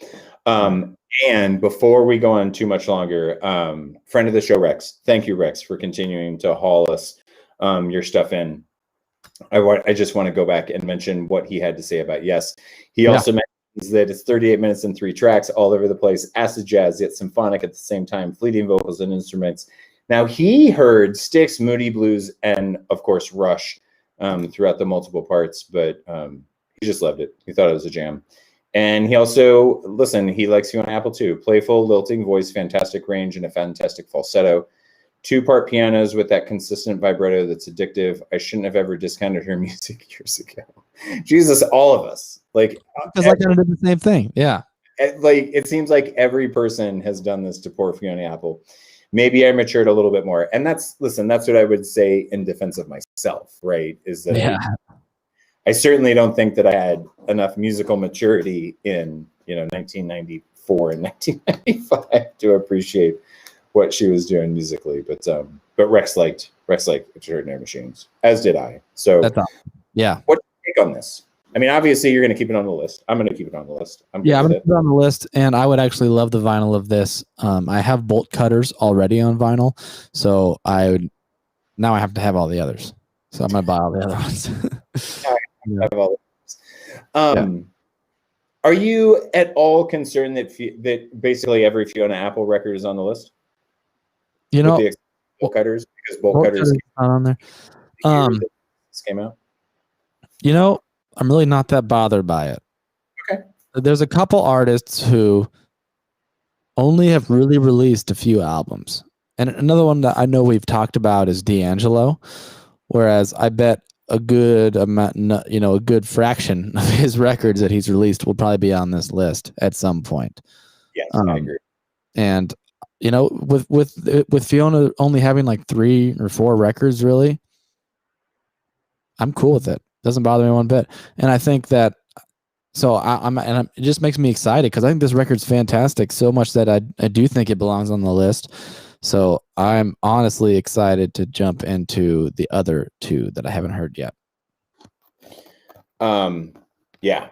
And before we go on too much longer, friend of the show, Rex, thank you, Rex, for continuing to haul us your stuff in. I just want to go back and mention what he had to say about Yes. He also mentions that it's 38 minutes and 3 tracks all over the place, acid jazz, yet symphonic at the same time, fleeting vocals and instruments. Now, he heard Styx, Moody Blues, and of course Rush throughout the multiple parts, but he just loved it. He thought it was a jam. And he also, he likes Fiona Apple too. Playful, lilting voice, fantastic range, and a fantastic falsetto. 2-part pianos with that consistent vibrato that's addictive. I shouldn't have ever discounted her music years ago. Jesus, all of us. Because I kind of did the same thing. Yeah. It seems like every person has done this to poor Fiona Apple. Maybe I matured a little bit more. And that's what I would say in defense of myself, right? Is that I certainly don't think that I had enough musical maturity in 1994 and 1995 to appreciate what she was doing musically. But Rex liked Extraordinary Machines, as did I. So that's awesome. Yeah. What's your take on this? I mean, obviously you're going to keep it on the list. I'm going to keep it on the list. I'm going to keep it on the list, and I would actually love the vinyl of this. I have bolt cutters already on vinyl, so now I have to have all the others. So I'm going to buy all the other ones. Are you at all concerned that basically every Fiona Apple record is on the list? Bolt cutters, because bolt cutters not on there. Came out. I'm really not that bothered by it. Okay. There's a couple artists who only have really released a few albums, and another one that I know we've talked about is D'Angelo. Whereas I bet a good amount, a good fraction of his records that he's released will probably be on this list at some point. Yes, I agree. And with Fiona only having like 3 or 4 records, really, I'm cool with it. Doesn't bother me one bit. And I think that, so it just makes me excited because I think this record's fantastic so much that I do think it belongs on the list. So I'm honestly excited to jump into the other two that I haven't heard yet. Yeah,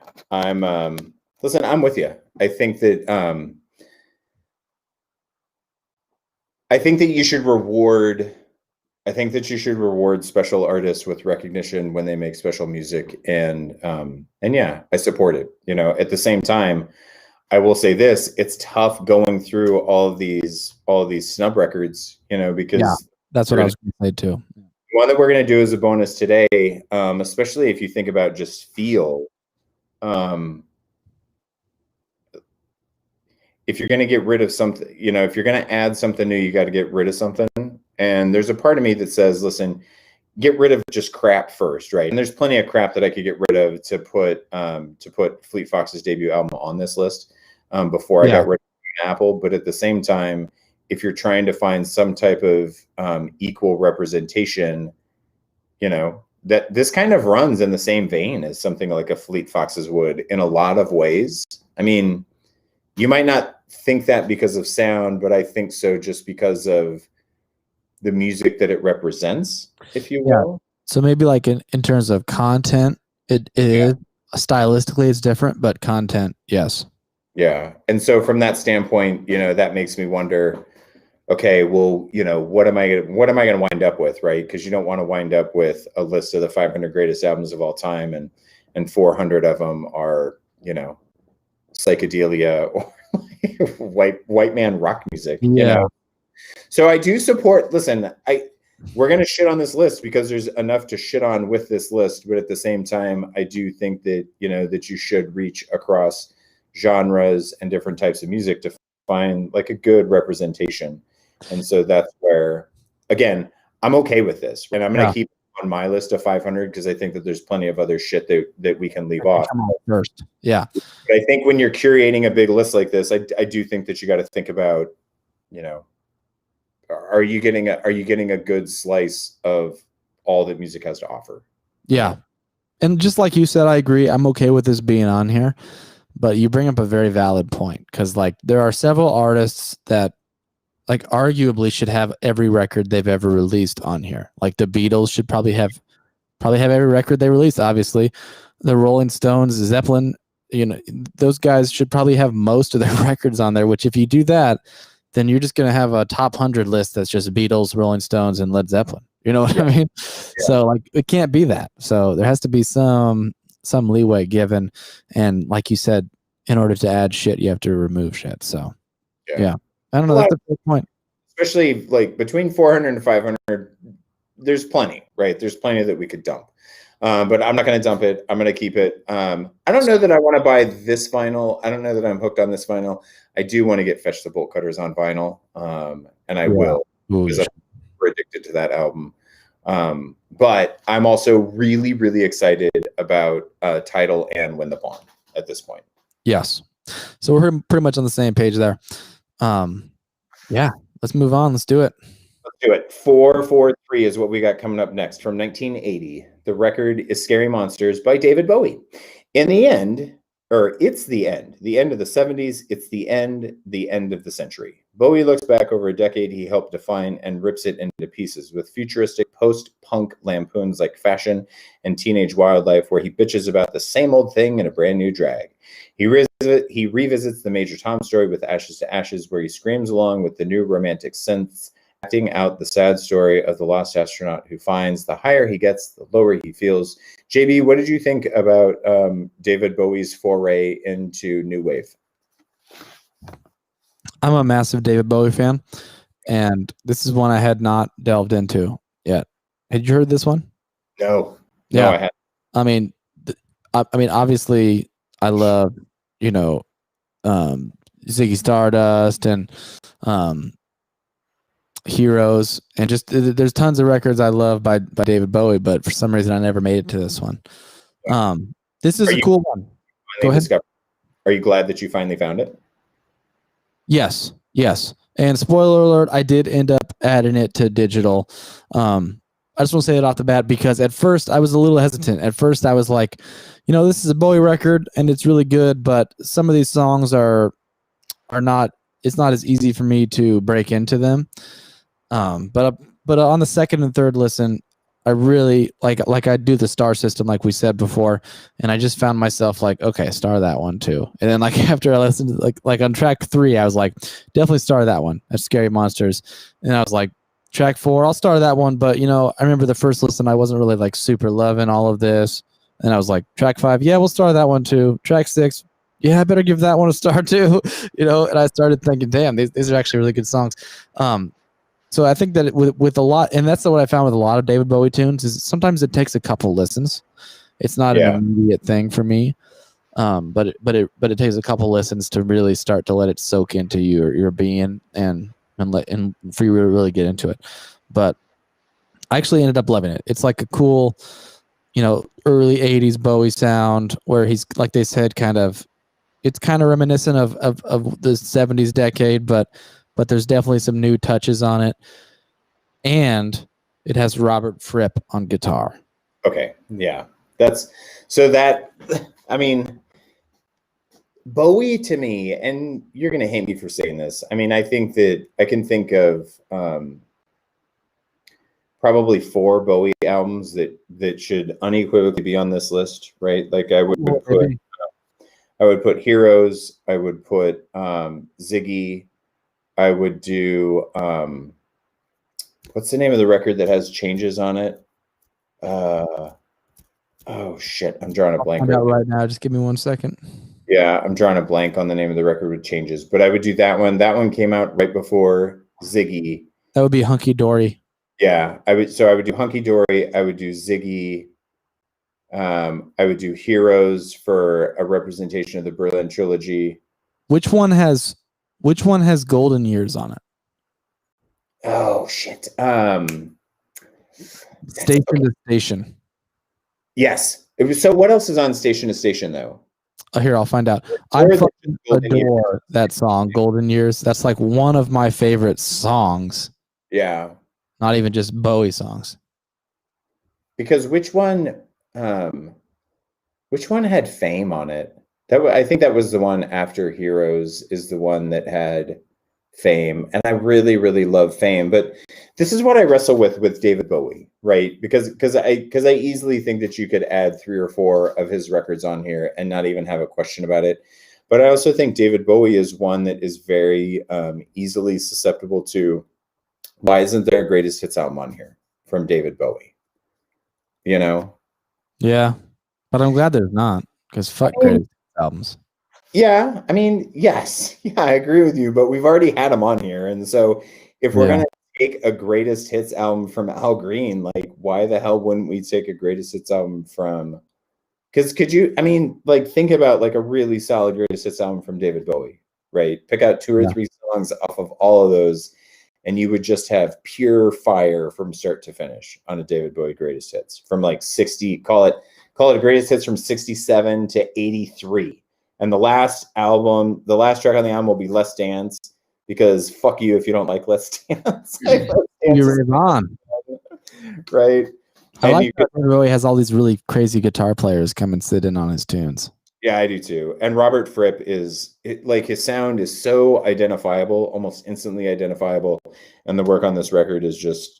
listen, I'm with you. I think that you should reward special artists with recognition when they make special music, and yeah, I support it. At the same time, I will say this: it's tough going through all of these snub records, because that's what I was going to say too. One that we're going to do as a bonus today, especially if you think about just feel. If you're going to get rid of something, if you're going to add something new, you got to get rid of something. And there's a part of me that says, listen, get rid of just crap first, right? And there's plenty of crap that I could get rid of to put Fleet Fox's debut album on this list before I got rid of Apple. But at the same time, if you're trying to find some type of equal representation, that this kind of runs in the same vein as something like a Fleet Foxes would in a lot of ways. I mean, you might not think that because of sound, but I think so just because of the music that it represents, if you will. So maybe like in terms of content, it is stylistically it's different, but content, yes. Yeah. And so from that standpoint, that makes me wonder, okay, well, what am I going to wind up with, right? Because you don't want to wind up with a list of the 500 greatest albums of all time and 400 of them are, psychedelia or white man rock music. So I do support. Listen, we're going to shit on this list because there's enough to shit on with this list, but at the same time, I do think that that you should reach across genres and different types of music to find like a good representation. And so that's where, again, I'm okay with this, and I'm going to keep on my list of 500 because I think that there's plenty of other shit that we can leave off first. Yeah. But I think when you're curating a big list like this, I do think that you got to think about, are you getting a good slice of all that music has to offer? Yeah. And just like you said, I agree. I'm okay with this being on here, but you bring up a very valid point because like there are several artists that like arguably should have every record they've ever released on here. Like the Beatles should probably have every record they released. Obviously, the Rolling Stones, Zeppelin, those guys should probably have most of their records on there. Which if you do that, then you're just going to have a top 100 list that's just Beatles, Rolling Stones, and Led Zeppelin. You know what I mean? Yeah. So like it can't be that. So there has to be some leeway given. And like you said, in order to add shit, you have to remove shit. So yeah. I don't know. That's a good point. Especially like between 400 and 500, there's plenty, right? There's plenty that we could dump. But I'm not going to dump it. I'm going to keep it. I don't know that I want to buy this vinyl. I don't know that I'm hooked on this vinyl. I do want to get Fetch the Bolt Cutters on vinyl. And I will because I'm super addicted to that album. But I'm also really, really excited about Tidal and Win the Pawn at this point. Yes. So we're pretty much on the same page there. Yeah, let's move on. Let's do it. Let's do it. 443 is what we got coming up next from 1980. The record is Scary Monsters by David Bowie. In the end, it's the end of the 70s. It's the end of the century. Bowie looks back over a decade he helped define and rips it into pieces with futuristic post-punk lampoons like Fashion and Teenage Wildlife, where he bitches about the same old thing in a brand new drag. He revisits the Major Tom story with Ashes to Ashes, where he screams along with the new romantic synths, acting out the sad story of the lost astronaut who finds the higher he gets, the lower he feels. JB, what did you think about David Bowie's foray into new wave? I'm a massive David Bowie fan, and this is one I had not delved into yet. Had you heard this one? No, yeah. I hadn't. I mean, obviously, I love, Ziggy Stardust and Heroes, and just there's tons of records I love by David Bowie, but for some reason I never made it to this one. This is a cool one. Go ahead. Are you glad that you finally found it? Yes. And spoiler alert, I did end up adding it to digital. I just want to say it off the bat because at first I was a little hesitant. At first I was like, this is a Bowie record and it's really good, but some of these songs are not it's not as easy for me to break into them. But on the second and third listen, I really like I do the star system like we said before, and I just found myself like, okay, star that one too. And then like after I listened to like on track 3, I was like, definitely star that one. That's Scary Monsters. And I was like, track 4, I'll star that one. But I remember the first listen, I wasn't really like super loving all of this. And I was like, track 5, yeah, we'll star that one too. Track 6, yeah, I better give that one a star too. And I started thinking, damn, these are actually really good songs. So I think that with a lot, and that's what I found with a lot of David Bowie tunes, is sometimes it takes a couple listens. It's not an immediate thing for me, but it takes a couple listens to really start to let it soak into your being and for you to really get into it. But I actually ended up loving it. It's like a cool, early 80s Bowie sound where he's, like they said, it's kind of reminiscent of the 70s decade, but there's definitely some new touches on it. And it has Robert Fripp on guitar. Okay. Yeah. I mean, Bowie to me, and you're going to hate me for saying this. I mean, I think that I can think of probably 4 Bowie albums that should unequivocally be on this list, right? Like I would put Heroes. I would put Ziggy. I would do what's the name of the record that has Changes on it? Oh shit, I'm drawing a blank right now. Just give me 1 second. Yeah, I'm drawing a blank on the name of the record with Changes, but I would do that one. That one came out right before Ziggy. That would be Hunky Dory. Yeah, I would do Hunky Dory. I would do Ziggy. I would do Heroes for a representation of the Berlin trilogy. Which one has Golden Years on it? Oh shit. Station to Station. Yes. So what else is on Station to Station though? Oh, here, I'll find out. I fucking adore that song, Golden Years. That's like one of my favorite songs. Yeah. Not even just Bowie songs. Because which one had Fame on it? I think that was the one after Heroes is the one that had Fame, and I really, really love Fame. But this is what I wrestle with David Bowie, right? Because I easily think that you could add 3 or 4 of his records on here and not even have a question about it. But I also think David Bowie is one that is very easily susceptible to, why isn't there a greatest hits album on here from David Bowie? Yeah, but I'm glad there's not, because fuck greatest albums. Yeah, I mean, yes, yeah, I agree with you, but we've already had him on here, and so if we're gonna take a greatest hits album from Al Green, like, why the hell wouldn't we take a greatest hits album from? Because think about like a really solid greatest hits album from David Bowie, right? Pick out 2 or 3 songs off of all of those, and you would just have pure fire from start to finish on a David Bowie greatest hits from like 60. Call it a greatest hits from 67 to 83. And the last track on the album will be Let's Dance, because fuck you if you don't like Let's Dance. You're right on. Right. I like that Bowie has all these really crazy guitar players come and sit in on his tunes. Yeah, I do too. And Robert Fripp his sound is so identifiable, almost instantly identifiable. And the work on this record is it's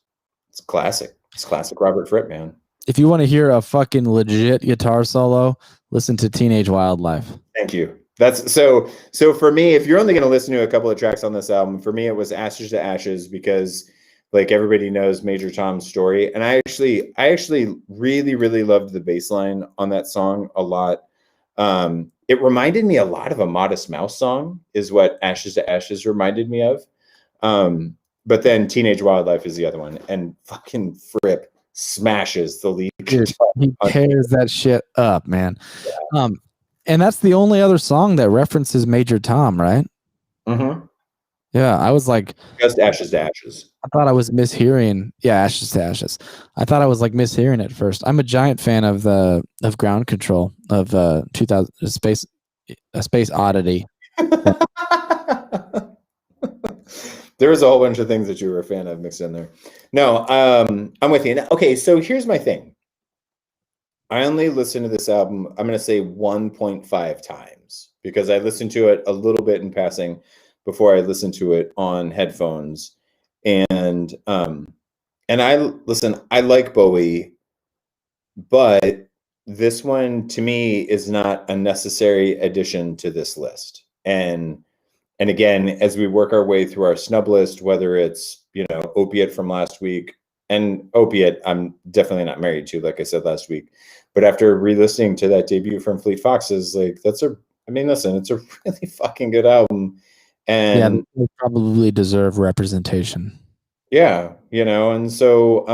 classic. It's classic Robert Fripp, man. If you want to hear a fucking legit guitar solo, listen to Teenage Wildlife. Thank you. That's so for me, if you're only going to listen to a couple of tracks on this album, for me, it was Ashes to Ashes, because like everybody knows Major Tom's story. And I actually really, really loved the bass line on that song a lot. It reminded me a lot of a Modest Mouse song is what Ashes to Ashes reminded me of. But then Teenage Wildlife is the other one. And fucking Fripp smashes the lead guitar. He tears that shit up, man. Yeah. And that's the only other song that references Major Tom, right? Mm-hmm. Yeah, I was like, just Ashes to Ashes. I thought I was mishearing. Yeah, Ashes to Ashes. I thought I was like mishearing it first. I'm a giant fan of Ground Control of 2000 Space Oddity. There was a whole bunch of things that you were a fan of mixed in there. No, I'm with you. Okay, so here's my thing. I only listened to this album, I'm going to say 1.5 times, because I listened to it a little bit in passing. before I listen to it on headphones. And I like Bowie, but this one to me is not a necessary addition to this list. And again, as we work our way through our snub list, whether it's, Opiate from last week, and Opiate, I'm definitely not married to, like I said last week. But after re-listening to that debut from Fleet Foxes, like listen, it's a really fucking good album. And they probably deserve representation. yeah, and so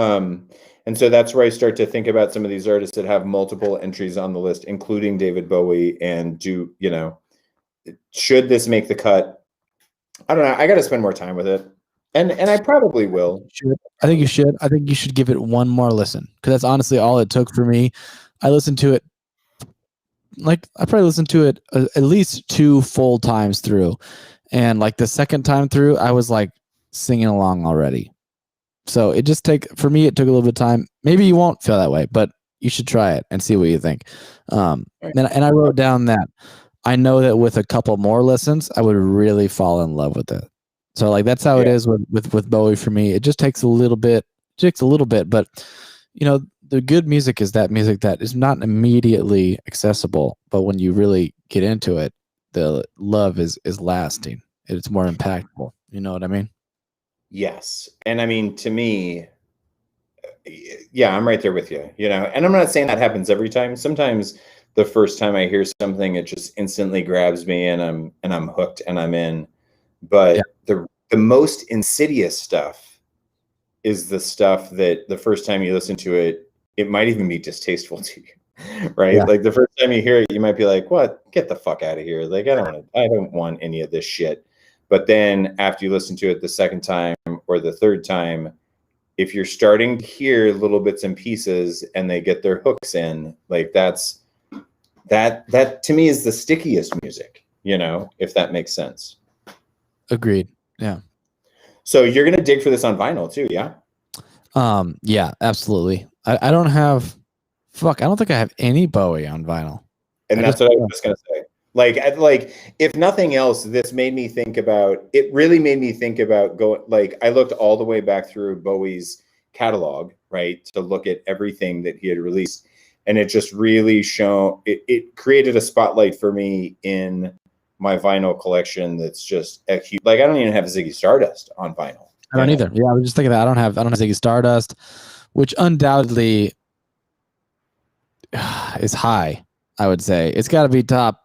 that's where I start to think about some of these artists that have multiple entries on the list, including David Bowie, and should this make the cut? I don't know. I got to spend more time with it, and I probably will. I think you should. I think you should give it one more listen, because that's honestly all it took for me. I listened to it, I probably listened to it at least 2 full times through, and the second time through, I was singing along already. So it took a little bit of time. Maybe you won't feel that way, but you should try it and see what you think. And I wrote down that I know that with a couple more listens, I would really fall in love with it. So that's how it is with Bowie for me. It just takes a little bit. But the good music is that music that is not immediately accessible, but when you really get into it, the love is lasting. It's more impactful. You know what I mean? Yes. And I mean, to me, yeah, I'm right there with you, and I'm not saying that happens every time. Sometimes the first time I hear something, it just instantly grabs me, and I'm hooked and I'm in. But the most insidious stuff is the stuff that the first time you listen to it, it might even be distasteful to you, right? Yeah. The first time you hear it, you might be like, "What? Get the fuck out of here!" I don't want any of this shit. But then after you listen to it the second time or the third time, if you're starting to hear little bits and pieces and they get their hooks in, that to me is the stickiest music, if that makes sense. Agreed. Yeah. So you're going to dig for this on vinyl too. Yeah. Yeah, absolutely. I don't think I have any Bowie on vinyl. And that's what I was just going to say. If nothing else, this made me think about, it really made me think about going, I looked all the way back through Bowie's catalog, right, to look at everything that he had released. And it just really it created a spotlight for me in my vinyl collection. That's just a huge, I don't even have Ziggy Stardust on vinyl. I don't either. Yeah, I was just thinking that I don't have Ziggy Stardust, which undoubtedly is high. I would say it's got to be top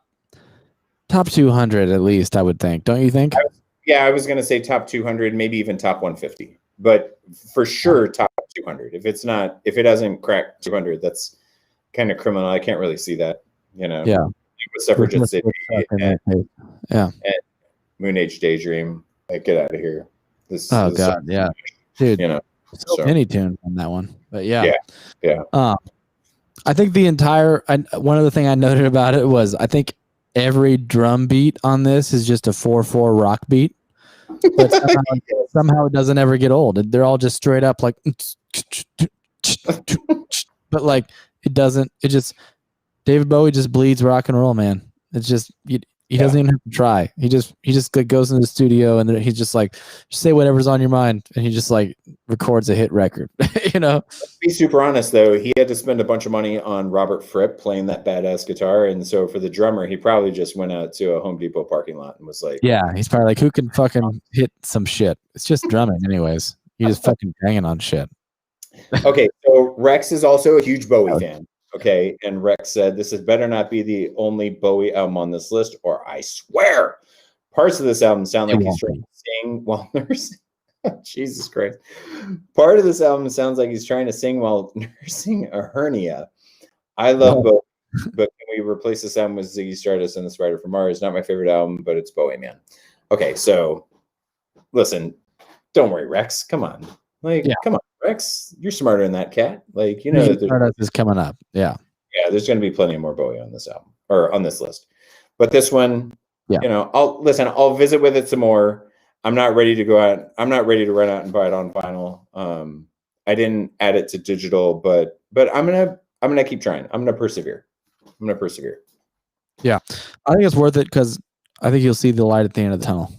200 at least. I would think. Don't you think? I was going to say top 200, maybe even top 150, but for sure top 200. If it hasn't cracked 200, that's kind of criminal. I can't really see that. Yeah. With Suffragette City and Moon Age Daydream. Get out of here. God, yeah, dude. So many tunes on that one, but yeah. I think one other thing I noted about it was I think every drum beat on this is just a 4/4 rock beat, but somehow it doesn't ever get old. They're all just straight up but it doesn't. It just David Bowie just bleeds rock and roll, man. It's just he doesn't even have to try. He just goes into the studio and he's just just say whatever's on your mind, and he just records a hit record. To be super honest though, he had to spend a bunch of money on Robert Fripp playing that badass guitar, and so for the drummer, he probably just went out to a Home Depot parking lot and was like, yeah, he's probably who can fucking hit some shit? It's just drumming, anyways. You just fucking banging on shit. Okay, so Rex is also a huge Bowie fan. Okay, and Rex said, "This had better not be the only Bowie album on this list, or I swear, parts of this album sound like he's trying to sing while nursing." Jesus Christ! Part of this album sounds like he's trying to sing while nursing a hernia. I love Bowie, but can we replace this album with Ziggy Stardust and The Spider from Mars? Not my favorite album, but it's Bowie, man. Okay, so listen, don't worry, Rex. Come on, come on. Rex, you're smarter than that, cat. Stardust is coming up. Yeah, there's going to be plenty more Bowie on this album or on this list, but this one, I'll visit with it some more. I'm not ready to go out. I'm not ready to run out and buy it on vinyl. I didn't add it to digital, but I'm gonna keep trying. I'm gonna persevere. Yeah, I think it's worth it because I think you'll see the light at the end of the tunnel.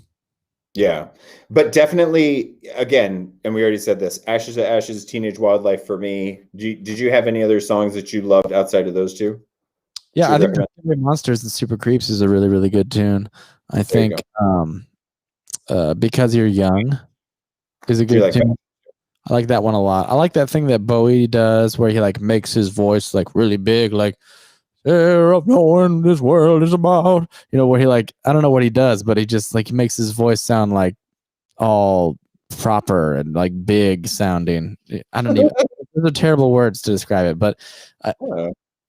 Yeah, but definitely, again, and we already said this, Ashes to Ashes, Teenage Wildlife for me. Did you have any other songs that you loved outside of those two? Yeah, Should I think recommend? the Monsters and Super Creeps is a really, really good tune. I There you think Because You're Young is a Do you good like tune. I like that one a lot. I like that thing that Bowie does where he like makes his voice like really big, like air of knowing this world is about, where he like, I don't know what he does, but he just like he makes his voice sound like all proper and like big sounding. I don't even, those are terrible words to describe it, but Uh,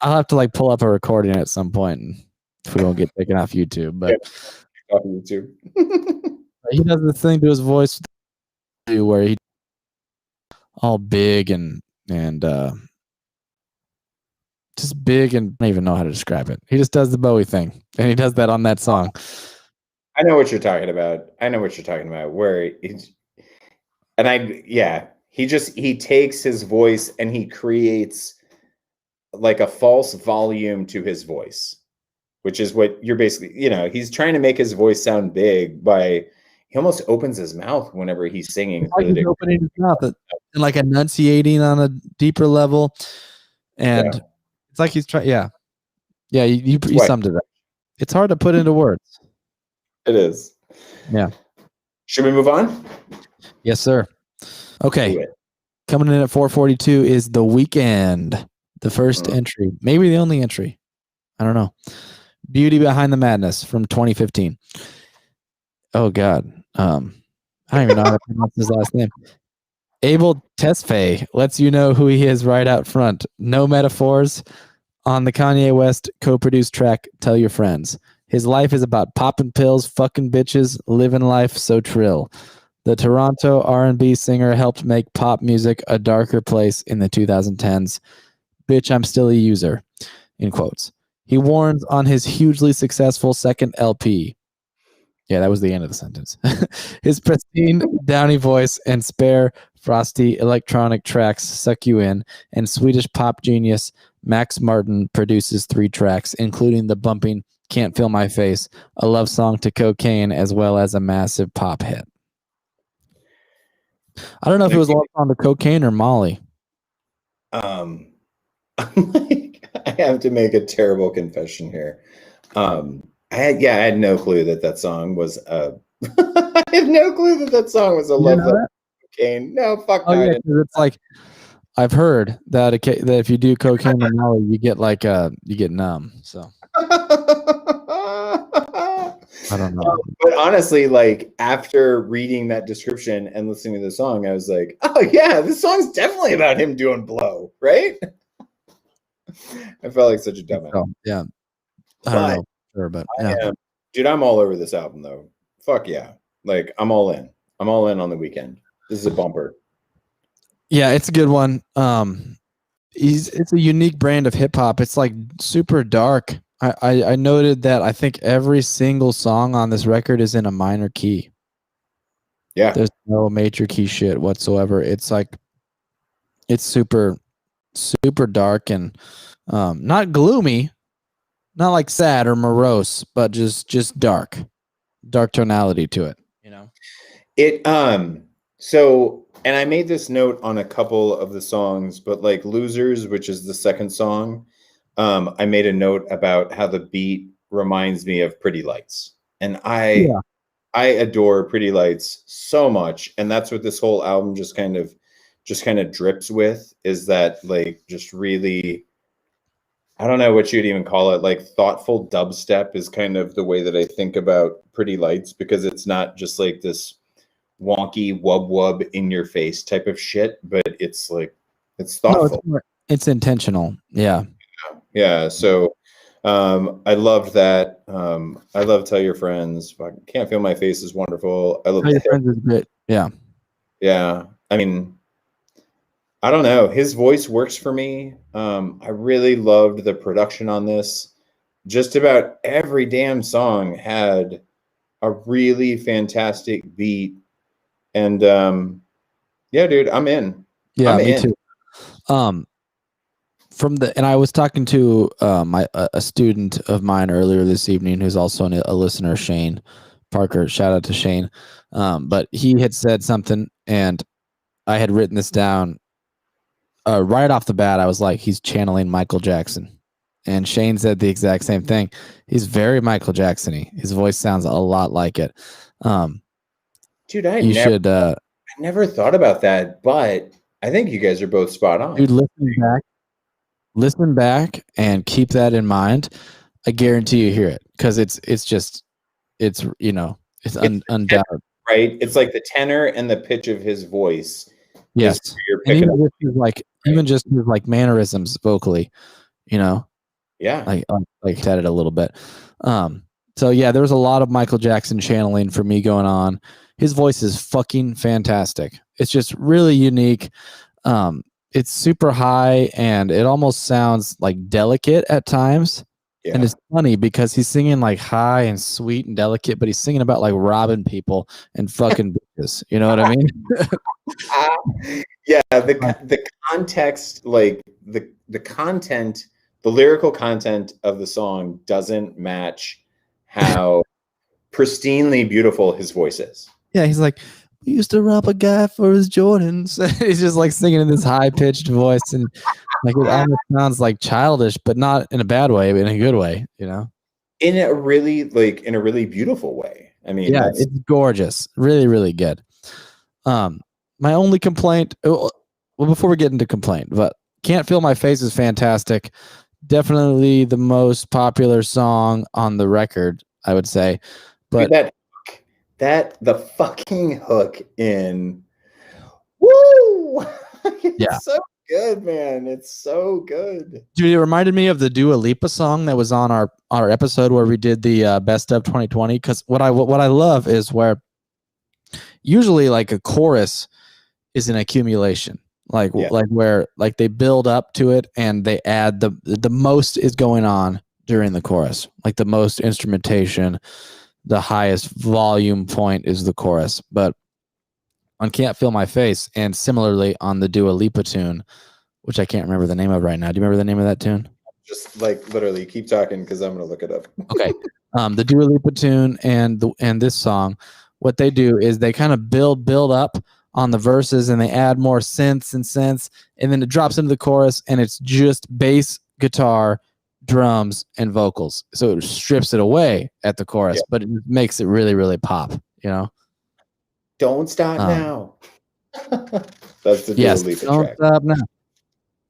I'll have to like pull up a recording at some point if we don't get taken off YouTube. But off of YouTube. he does this thing to his voice where he all big and just big, and I don't even know how to describe it. He just does the Bowie thing, and he does that on that song. I know what you're talking about. Where he's, and he takes his voice and he creates like a false volume to his voice, which is what you're basically, he's trying to make his voice sound big he almost opens his mouth whenever he's singing. Like he's opening his mouth and like enunciating on a deeper level, and it's like he's trying. Yeah, you summed it up. It's hard to put into words. It is. Yeah. Should we move on? Yes, sir. Okay. Coming in at 442 is The Weeknd. The first entry, maybe the only entry. I don't know. Beauty Behind the Madness from 2015. Oh God. I don't even know how to pronounce his last name. Abel Tesfaye lets you know who he is right out front. No metaphors on the Kanye West co-produced track Tell Your Friends. His life is about popping pills, fucking bitches, living life so trill. The Toronto R&B singer helped make pop music a darker place in the 2010s. Bitch, I'm still a user, in quotes. He warns on his hugely successful second LP. Yeah, that was the end of the sentence. His pristine, downy voice and spare, frosty electronic tracks suck you in, and Swedish pop genius Max Martin produces 3 tracks, including the bumping Can't Feel My Face, a love song to cocaine, as well as a massive pop hit. I don't know if it was a love song to cocaine or Molly. I have to make a terrible confession here. I had no clue that song was I had no clue that song was a love letter to cocaine. No, fuck no. Yeah, it's like I've heard that if you do cocaine and Molly, you get numb. So I don't know. But honestly, like after reading that description and listening to the song, I was like, oh yeah, this song's definitely about him doing blow, right? I felt like such a dumbass. So, yeah. I don't know. Sure, but yeah. Dude, I'm all over this album though. Fuck yeah. Like I'm all in. I'm all in on The Weeknd. This is a bumper. Yeah, it's a good one. It's a unique brand of hip hop. It's like super dark. I noted that I think every single song on this record is in a minor key. Yeah. There's no major key shit whatsoever. It's like it's super, super dark and not gloomy, not like sad or morose, but just dark tonality to it, So, and I made this note on a couple of the songs, but like Losers, which is the second song, I made a note about how the beat reminds me of Pretty Lights. And I adore Pretty Lights so much. And that's what this whole album just kind of drips with, is that like just really, I don't know what you'd even call it, like thoughtful dubstep is kind of the way that I think about Pretty Lights, because it's not just like this wonky wub in your face type of shit, but it's like it's thoughtful. No, it's intentional. Yeah. So I loved that. I love Tell Your Friends. Can't Feel My Face is wonderful. I love Tell Your Friends is great. Yeah. I mean, I don't know, his voice works for me. I really loved the production on this. Just about every damn song had a really fantastic beat. And yeah, dude, I'm in. Yeah, me too. And I was talking to a student of mine earlier this evening, who's also a listener, Shane, Parker, shout out to Shane. But he had said something, and I had written this down right off the bat. I was like, he's channeling Michael Jackson. And Shane said the exact same thing. He's very Michael Jackson-y. His voice sounds a lot like it. Dude, I never thought about that, but I think you guys are both spot on. Dude, listen back and keep that in mind. I guarantee you hear it, because it's undoubted. Right? It's like the tenor and the pitch of his voice. Yes. You're picking up. Even just his mannerisms vocally, Yeah. Like said it a little bit. So yeah, there was a lot of Michael Jackson channeling for me going on. His voice is fucking fantastic. It's just really unique. It's super high, and it almost sounds like delicate at times. Yeah. And it's funny because he's singing like high and sweet and delicate, but he's singing about like robbing people and fucking bitches. You know what I mean? Yeah, the context, like the content, the lyrical content of the song doesn't match how pristinely beautiful his voice is. Yeah, he's like, we used to rob a guy for his Jordans. He's just like singing in this high pitched voice, and like it almost sounds like childish, but not in a bad way, but in a good way, you know? In a really beautiful way. I mean, yeah, it's gorgeous. Really, really good. My only complaint, well, before we get into complaint, but Can't Feel My Face is fantastic. Definitely the most popular song on the record, I would say. But the fucking hook in woo it's so good, man. It's so good. Dude, it reminded me of the Dua Lipa song that was on our episode where we did the best of 2020. Because what I love is where usually like a chorus is an accumulation, like where like they build up to it and they add the most is going on during the chorus, like the most instrumentation. The highest volume point is the chorus. But on Can't Feel My Face, and similarly on the Dua Lipa tune, which I can't remember the name of right now. Do you remember the name of that tune? Just like literally keep talking because I'm going to look it up. Okay. The Dua Lipa tune and this song, what they do is they kind of build up on the verses, and they add more synths, and then it drops into the chorus, and it's just bass, guitar, drums, and vocals. So it strips it away at the chorus, but it makes it really, really pop, you know? Don't Stop Now. That's the Dua Lipa Don't track. Stop Now.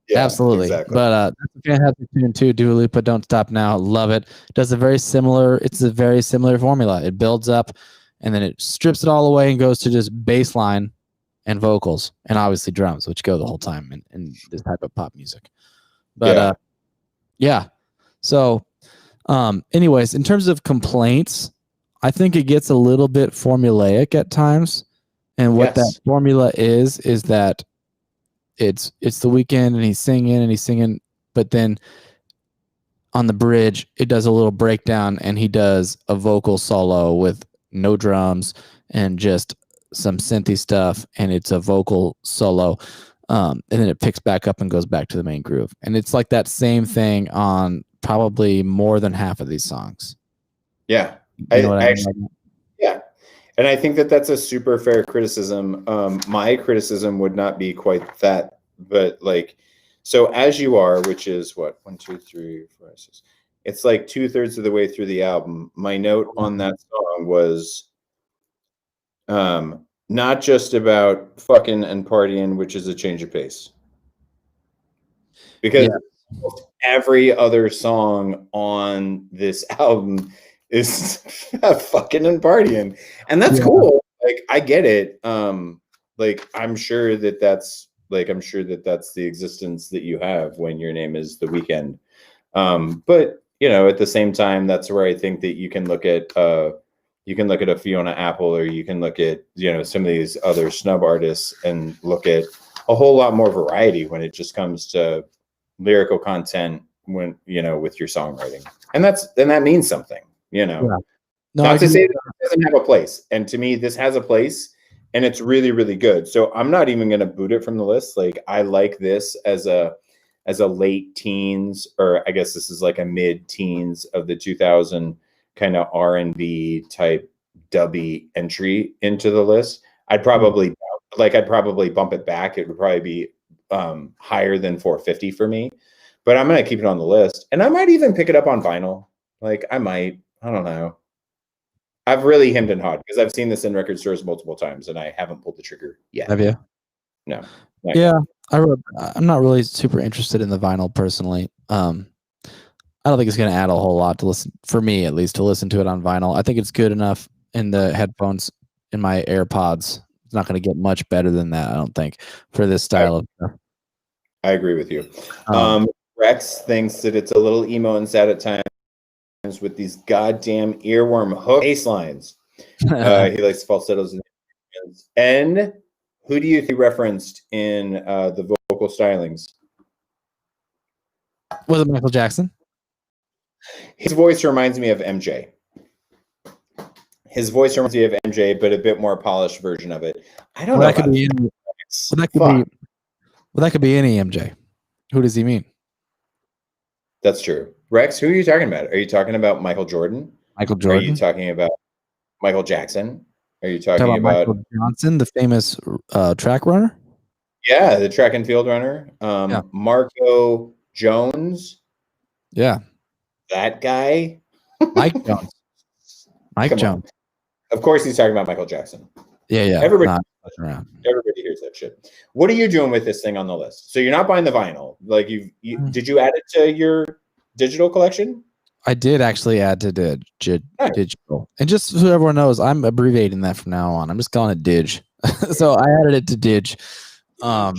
Yeah, absolutely. Exactly. But that's a fantastic tune too. Dua Lipa, Don't Stop Now. Love it. It's a very similar formula. It builds up and then it strips it all away and goes to just bass line and vocals and obviously drums, which go the whole time in this type of pop music. But So anyways, in terms of complaints, I think it gets a little bit formulaic at times. And what that formula is that it's The Weeknd and he's singing, but then on the bridge, it does a little breakdown and he does a vocal solo with no drums and just some synthy stuff, and it's a vocal solo. And then it picks back up and goes back to the main groove. And it's like that same thing on probably more than half of these songs. Yeah. Yeah. And I think that that's a super fair criticism. My criticism would not be quite that, but like, so As You Are, which is what, 1, 2, 3, 4, 6. It's like 2/3 of the way through the album. My note on that song was not just about fucking and partying, which is a change of pace. Because every other song on this album is fucking and partying, and that's cool. Like, I get it. Like, I'm sure that that's the existence that you have when your name is The Weeknd. But you know, at the same time, that's where I think that you can look at a Fiona Apple, or you can look at, you know, some of these other snub artists and look at a whole lot more variety when it just comes to lyrical content, when, you know, with your songwriting. And that means something, you know. Yeah. No, not to say that it doesn't have a place. And to me, this has a place, and it's really, really good. So I'm not even going to boot it from the list. Like, I like this as a late teens, or I guess this is like a mid teens of the 2000 kind of R&B type dubby entry into the list. I'd probably bump it back. It would probably be higher than 450 for me, but I'm gonna keep it on the list, and I might even pick it up on vinyl. Like I don't know. I've really hemmed and hawed because I've seen this in record stores multiple times, and I haven't pulled the trigger yet. Have you? No. Yeah, I'm not really super interested in the vinyl personally. I don't think it's going to add a whole lot to listen, for me at least, to listen to it on vinyl. I think it's good enough in the headphones, in my AirPods. It's not going to get much better than that, I don't think, for this style of stuff. I agree with you. Rex thinks that it's a little emo and sad at times with these goddamn earworm hook bass lines. He likes falsettos. And who do you think referenced in the vocal stylings? Was it Michael Jackson? His voice reminds me of MJ. His voice reminds me of MJ, but a bit more polished version of it. I don't know. That could be any MJ. Who does he mean? That's true. Rex, who are you talking about? Are you talking about Michael Jordan? Michael Jordan? Are you talking about Michael Jackson? Are you talking about Michael Johnson, the famous track runner? Yeah, the track and field runner. Marco Jones. Yeah. That guy. Mike Jones. Mike Jones. Of course he's talking about Michael Jackson. Yeah. Everybody hears that shit. What are you doing with this thing on the list? So you're not buying the vinyl. Like did you add it to your digital collection? I did actually add to digital. And just so everyone knows, I'm abbreviating that from now on. I'm just calling it dig. So I added it to dig. I'm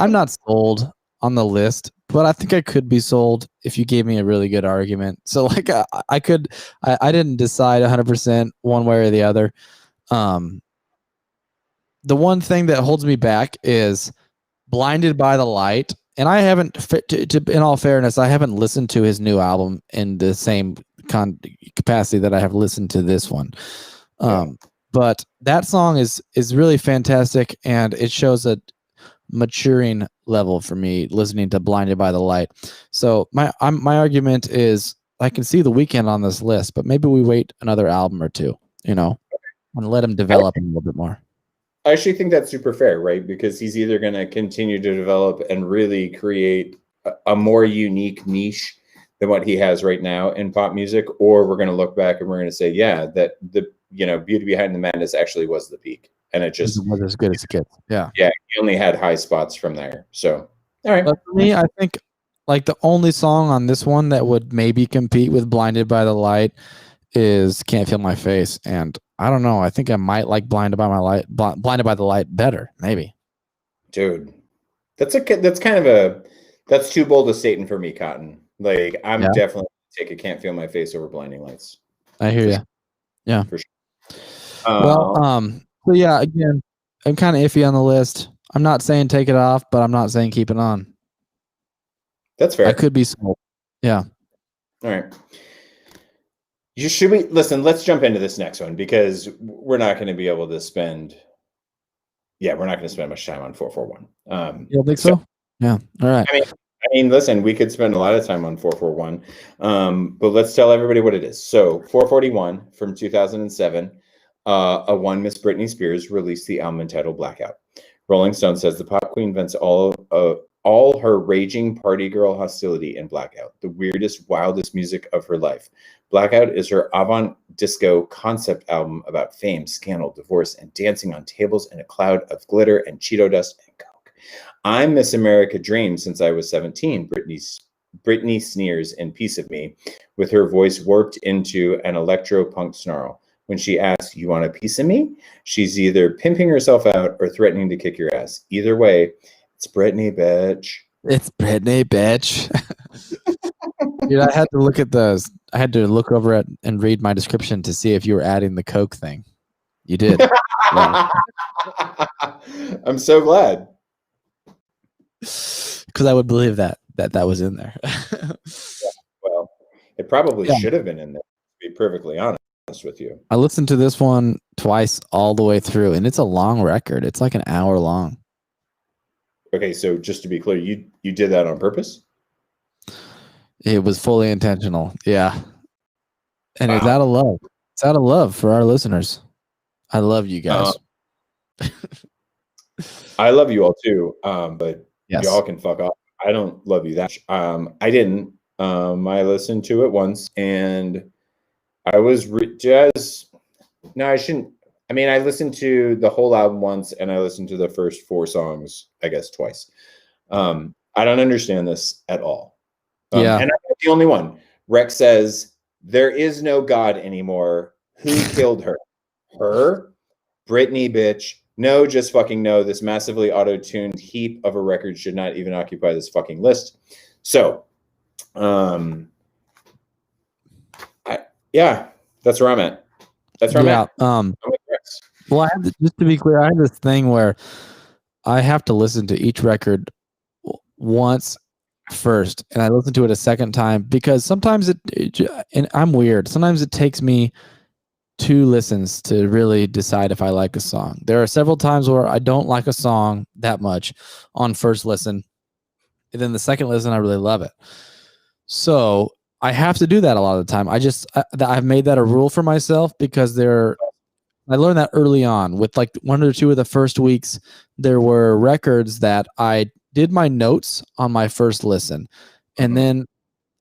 not sold on the list, but I think I could be sold if you gave me a really good argument. So like I didn't decide 100% one way or the other. The one thing that holds me back is Blinded by the Light. And I haven't, in all fairness, I haven't listened to his new album in the same capacity that I have listened to this one. But that song is really fantastic, and it shows a maturing level for me listening to Blinded by the Light. So my argument is I can see The Weeknd on this list, but maybe we wait another album or two, and let him develop a little bit more. I actually think that's super fair, right? Because he's either going to continue to develop and really create a more unique niche than what he has right now in pop music, or we're going to look back and we're going to say, yeah, that the Beauty Behind the Madness actually was the peak, and it just was as good as it gets. Yeah, he only had high spots from there. So, all right. But for me, I think like the only song on this one that would maybe compete with Blinded by the Light is Can't Feel My Face, and I don't know. I think I might like Blinded by the Light better, maybe. Dude, that's too bold a statement for me, Cotton. Like I'm definitely take a Can't Feel My Face over Blinding Lights. I hear you. Yeah, for sure. So yeah, again, I'm kind of iffy on the list. I'm not saying take it off, but I'm not saying keep it on. That's fair. I could be sold. Yeah. All right. Let's jump into this next one because we're not going to be able to spend. Yeah, we're not going to spend much time on 441. You don't think so? Yeah. All right. I mean, listen, we could spend a lot of time on 441, but let's tell everybody what it is. So 441 from 2007, a one Miss Britney Spears released the album entitled Blackout. Rolling Stone says the pop queen vents all her raging party girl hostility in Blackout, the weirdest, wildest music of her life. Blackout is her avant disco concept album about fame, scandal, divorce, and dancing on tables in a cloud of glitter and Cheeto dust and coke. I'm Miss America Dream since I was 17, Britney sneers in Piece of Me, with her voice warped into an electro-punk snarl. When she asks, "You want a piece of me?" she's either pimping herself out or threatening to kick your ass. Either way, it's Britney, bitch. It's Britney, bitch. Dude, I had to look at those. I had to look over it and read my description to see if you were adding the Coke thing. You did. Yeah. I'm so glad. Because I would believe that was in there. Yeah, well, it probably should have been in there, to be perfectly honest with you. I listened to this one twice all the way through, and it's a long record. It's like an hour long. Okay, so just to be clear, you did that on purpose? It was fully intentional. Yeah. And it's out of love. It's out of love for our listeners. I love you guys. I love you all too, but Yes. y'all can fuck off. I don't love you that much. I didn't. I listened to it once, and I was just no. I shouldn't. I mean, I listened to the whole album once, and I listened to the first 4 songs, I guess, twice. I don't understand this at all. Yeah. And I'm not the only one. Rex says there is no God anymore. Who killed her? Her? Britney, bitch. No, just fucking no. This massively auto-tuned heap of a record should not even occupy this fucking list. So, yeah, that's where I'm at. That's where I'm at. I'm with Rex. Well, I have just to be clear, I have this thing where I have to listen to each record once first, and I listen to it a second time because sometimes and I'm weird. Sometimes it takes me 2 listens to really decide if I like a song. There are several times where I don't like a song that much on first listen, and then the second listen I really love it. So I have to do that a lot of the time. I've made that a rule for myself because I learned that early on with like 1 or 2 of the first weeks. There were records that I did my notes on my first listen, and then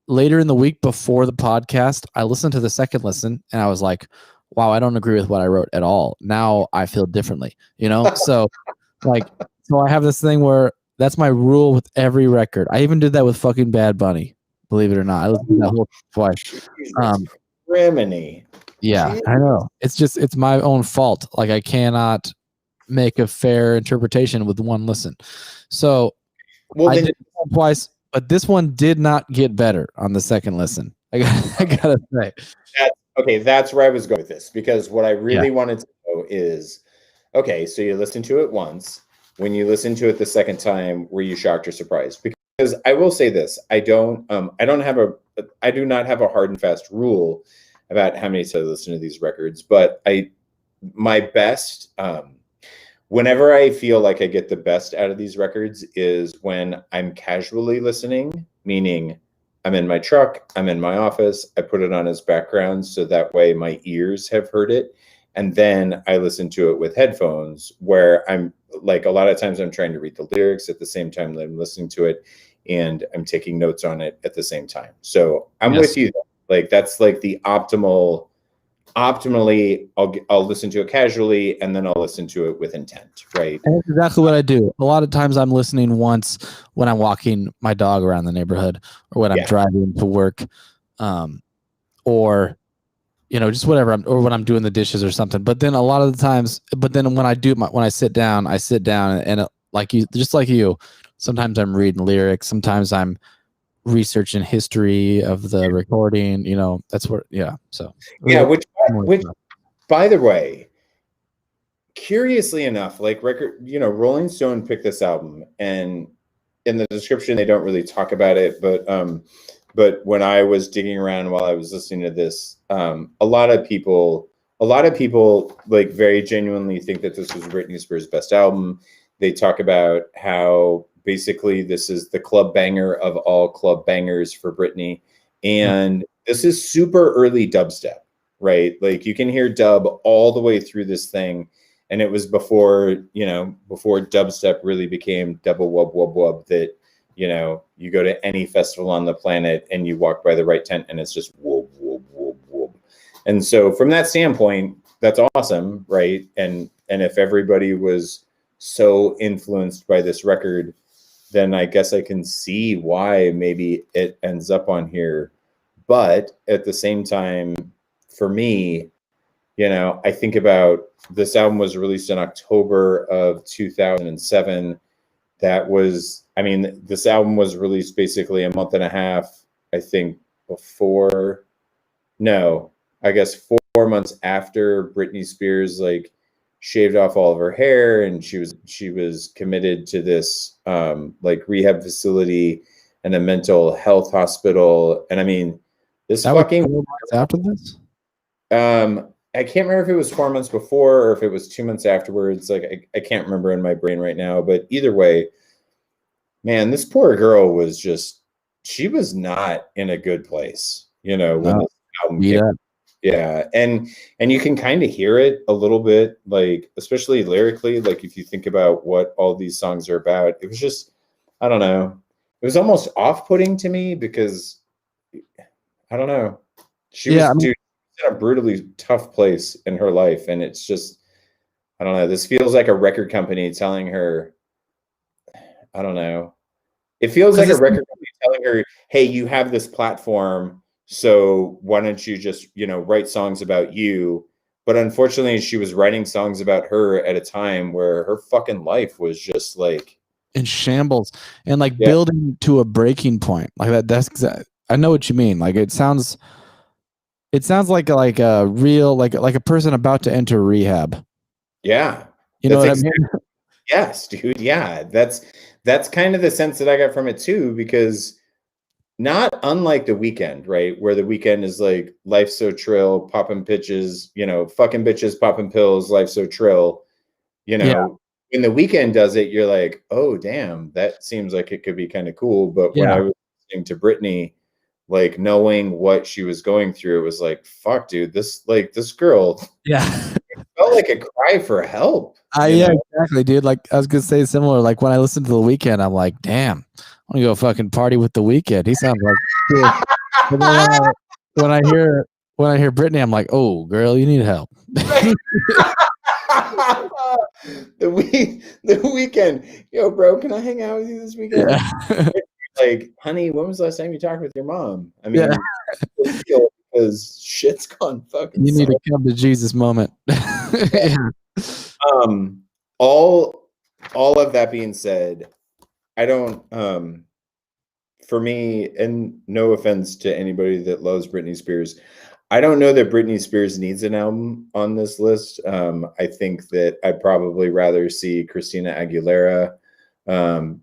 later in the week before the podcast, I listened to the second listen and I was like, wow, I don't agree with what I wrote at all. Now I feel differently, So so I have this thing where that's my rule with every record. I even did that with fucking Bad Bunny, believe it or not. I listened to that whole twice. Criminy. Yeah, I know. It's my own fault. Like I cannot make a fair interpretation with one listen. So I did it twice, but this one did not get better on the second listen. I gotta say. That's where I was going with this, because what I really wanted to know is, okay, so you listened to it once. When you listened to it the second time, were you shocked or surprised? Because I will say this, I do not have a hard and fast rule about how many times I listen to these records, but my best, whenever I feel like I get the best out of these records is when I'm casually listening, meaning I'm in my truck, I'm in my office, I put it on as background so that way my ears have heard it. And then I listen to it with headphones, where I'm like, a lot of times I'm trying to read the lyrics at the same time that I'm listening to it, and I'm taking notes on it at the same time. So I'm with you. Like that's like the optimally, I'll listen to it casually, and then I'll listen to it with intent, right? And that's exactly what I do. A lot of times I'm listening once when I'm walking my dog around the neighborhood, or when I'm driving to work, or just whatever, or when I'm doing the dishes or something. But then a lot of the times, when I sit down, and like you, sometimes I'm reading lyrics, sometimes I'm researching history of the recording. That's where, So which by the way, curiously enough, like Rolling Stone picked this album, and in the description they don't really talk about it, but when I was digging around while I was listening to this, a lot of people like very genuinely think that this was Britney Spears' best album. They talk about how basically this is the club banger of all club bangers for Britney, and this is super early dubstep, right? Like you can hear dub all the way through this thing. And it was before dubstep really became double wub wub wub, that, you go to any festival on the planet and you walk by the right tent and it's just whoop, whoop, whoop, whoop. And so from that standpoint, that's awesome, right? And if everybody was so influenced by this record, then I guess I can see why maybe it ends up on here. But at the same time, for me, I think about this album was released in October of 2007. This album was released basically a month and a half, I think, before. No, I guess 4 months after Britney Spears like shaved off all of her hair, and she was committed to this like rehab facility and a mental health hospital. And this that fucking was 4 months after this. I can't remember if it was 4 months before or if it was 2 months afterwards. Like I can't remember in my brain right now, but either way, man, this poor girl she was not in a good place, when this album came. Yeah, and you can kind of hear it a little bit, like especially lyrically, like if you think about what all these songs are about. It was just, I don't know, it was almost off-putting to me because I don't know. She was, Yeah, I mean, dude, in a brutally tough place in her life, and it's just, I don't know. This feels like a record company telling her, I don't know. It feels like a because record company telling her, "Hey, you have this platform, so why don't you just, write songs about you?" But unfortunately, she was writing songs about her at a time where her fucking life was just like, in shambles and like yeah, building to a breaking point like that. That's exact. I know what you mean. Like it sounds like a real like a person about to enter rehab. yeah. You know That's what I exactly, mean? yes, dude. Yeah, that's kind of the sense that I got from it too, because not unlike the weekend, right? Where the weekend is like, life's so trill, popping pitches, fucking bitches, popping pills, life's so trill. Yeah, When the weekend does it, you're like, oh damn, that seems like it could be kind of cool. But when yeah, I was listening to Britney, like knowing what she was going through, it was like, fuck, dude, this girl yeah. felt like a cry for help, Yeah, exactly, dude. Like I was gonna say similar. Like when I listen to The Weeknd, I'm like, damn, I'm gonna go fucking party with The Weeknd. He sounds like shit. But then when I hear Britney, I'm like, oh, girl, you need help. The weekend, yo, bro, can I hang out with you this weekend? Yeah, Like, honey, when was the last time you talked with your mom? I yeah. mean, it's real, because shit's gone fucking You need south. to come to Jesus moment. Yeah. Um, all of that being said, I don't for me, and no offense to anybody that loves Britney Spears, I don't know that Britney Spears needs an album on this list. I think that I'd probably rather see Christina Aguilera,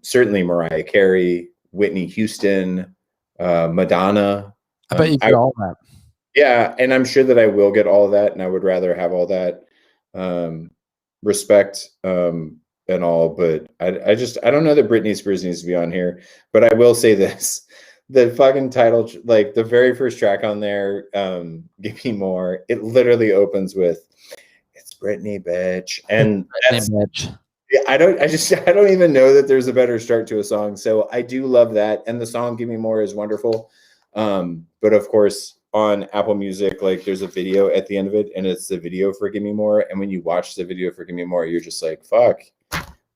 certainly Mariah Carey, Whitney Houston, Madonna. I bet you get all that. Yeah, and I'm sure that I will get all of that, and I would rather have all that respect and all. But I don't know that Britney Spears needs to be on here. But I will say this: the fucking title, like the very first track on there, "Give Me More," it literally opens with "It's Britney, bitch," and that's, Bitch. yeah, I don't even know that there's a better start to a song. So I do love that, and the song "Give Me More" is wonderful. But of course, on Apple Music, like there's a video at the end of it, and it's the video for "Give Me More." And when you watch the video for "Give Me More," you're just like, "Fuck!"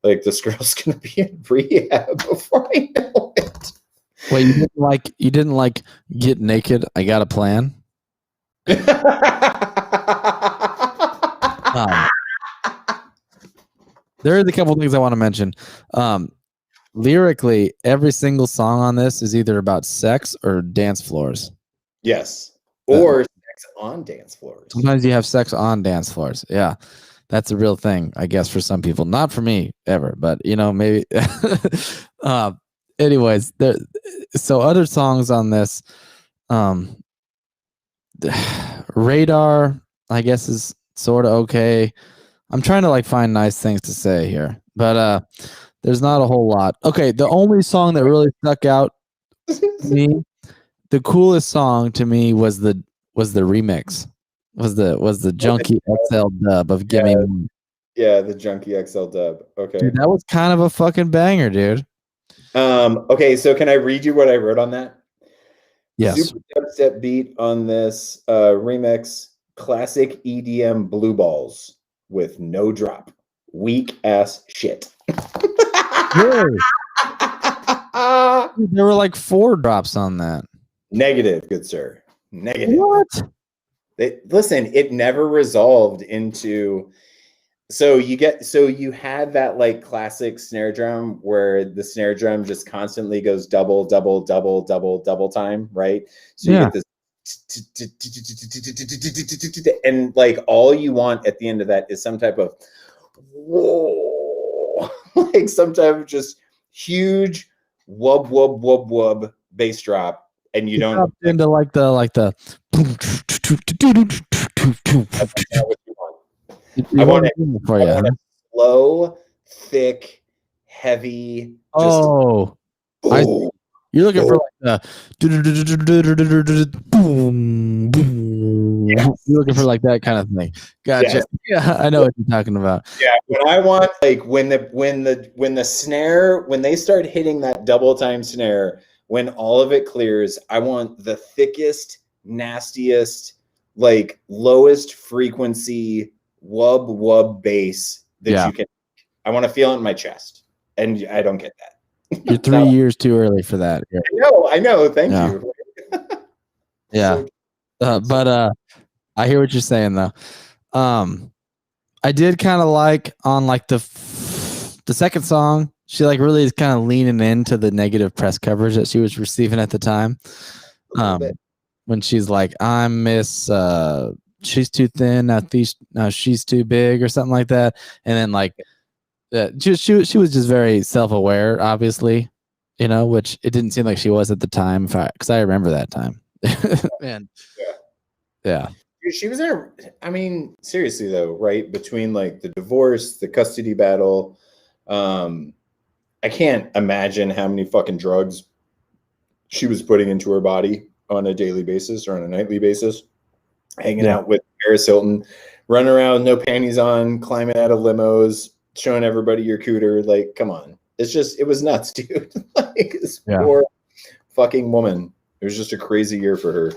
Like this girl's gonna be in rehab before I know it. Wait, you didn't like Get Naked? I Got a Plan. Um, there is a couple things I want to mention. Lyrically, every single song on this is either about sex or dance floors. Yes, or sex on dance floors. Sometimes you have sex on dance floors. Yeah, that's a real thing, I guess, for some people. Not for me ever, but maybe. Anyways, so other songs on this, Radar, I guess, is sort of okay. I'm trying to like find nice things to say here, but there's not a whole lot. Okay, the only song that really stuck out to me, the coolest song to me was the remix. Was the Junkie XL dub of Gimme More. Yeah, the Junkie XL dub. Okay. Dude, that was kind of a fucking banger, dude. Okay, so can I read you what I wrote on that? Yes. Super dubstep beat on this remix, classic EDM blue balls with no drop. Weak ass shit. Really? Dude, there were like 4 drops on that. Negative, good sir. Negative. What? Listen, it never resolved into. So you had that like classic snare drum where the snare drum just constantly goes double, double, double, double, double time, right? So you Yeah. get this, and like all you want at the end of that is some type of whoa, like some type of just huge wub wub wub wub bass drop, and you don't into like the I want it for you. Huh? slow, thick, heavy. Just Oh, boom. you're looking for like the boom, boom, You're looking for like that kind of thing. Gotcha. Yeah, I know what you're talking about. Yeah, when I want like when the snare, when they start hitting that double time snare, when all of it clears, I want the thickest, nastiest, like lowest frequency wub wub bass that you can. I want to feel it in my chest, and I don't get that. You're 3 years too early for that. Yeah. I know. Thank you. Yeah. But I hear what you're saying though. I did kind of like on like the second song, she like really is kind of leaning into the negative press coverage that she was receiving at the time. When she's like, I'm Miss she's too thin, now she's too big or something like that. And then like she was just very self-aware, obviously, you know, which it didn't seem like she was at the time, because I remember that time. Man. Yeah. She was there. I mean, seriously though, right? Between like the divorce, the custody battle, I can't imagine how many fucking drugs she was putting into her body on a daily basis or on a nightly basis, hanging out with Paris Hilton, running around, no panties on, climbing out of limos, showing everybody your cooter. Like, come on. It was nuts, dude. Like this poor fucking woman. It was just a crazy year for her.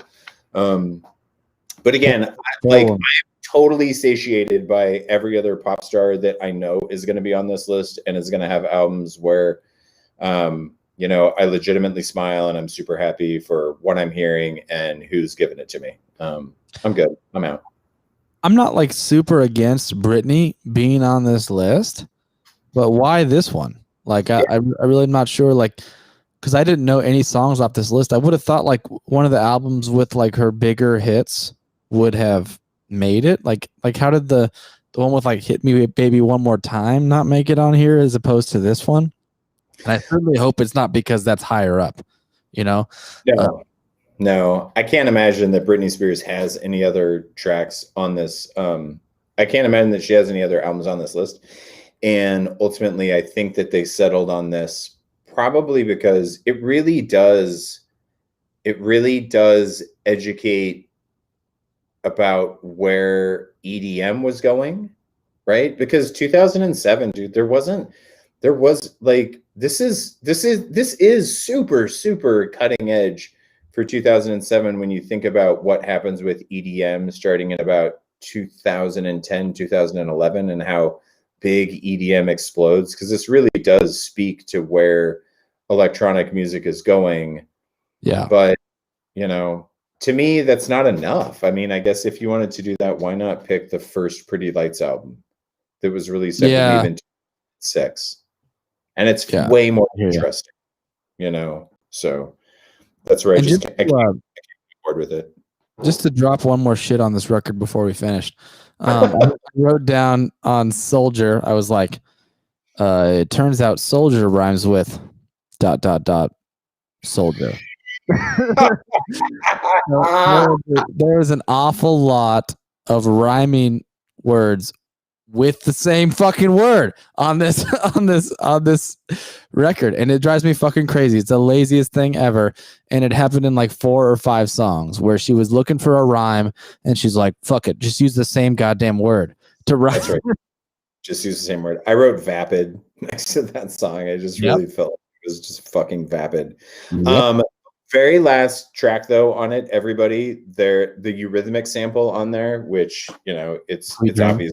But again, I'm totally satiated by every other pop star that I know is going to be on this list and is going to have albums where, you know, I legitimately smile and I'm super happy for what I'm hearing and who's giving it to me. I'm good. I'm out. I'm not like super against Britney being on this list, but why this one? Like, I really am not sure. Like, because I didn't know any songs off this list. I would have thought like one of the albums with like her bigger hits would have made it. Like how did the one with like Hit Me Baby One More Time not make it on here as opposed to this one? And I certainly hope it's not because that's higher up, you know? No, I can't imagine that Britney Spears has any other tracks on this. I can't imagine that she has any other albums on this list. And ultimately, I think that they settled on this probably because it really does educate about where EDM was going, right? Because 2007, dude, there was like, this is super, super cutting edge for 2007 when you think about what happens with EDM starting in about 2010, 2011 and how big EDM explodes. Because this really does speak to where electronic music is going. Yeah. But, you know, to me, that's not enough. I mean, I guess if you wanted to do that, why not pick the first Pretty Lights album that was released, I believe, in 2006? And it's way more interesting, you know? So that's where I can't board with it. Just to drop one more shit on this record before we finish. I wrote down on Soldier, I was like, it turns out Soldier rhymes with ... soldier. There is an awful lot of rhyming words with the same fucking word on this record, and it drives me fucking crazy. It's the laziest thing ever, and it happened in like 4 or 5 songs where she was looking for a rhyme and she's like, fuck it, just use the same goddamn word to rhyme. That's right. Just use the same word. I wrote vapid next to that song. I just really felt it was just fucking vapid. Very last track though on it, everybody, the Eurythmic sample on there, which, you know, it's obvious.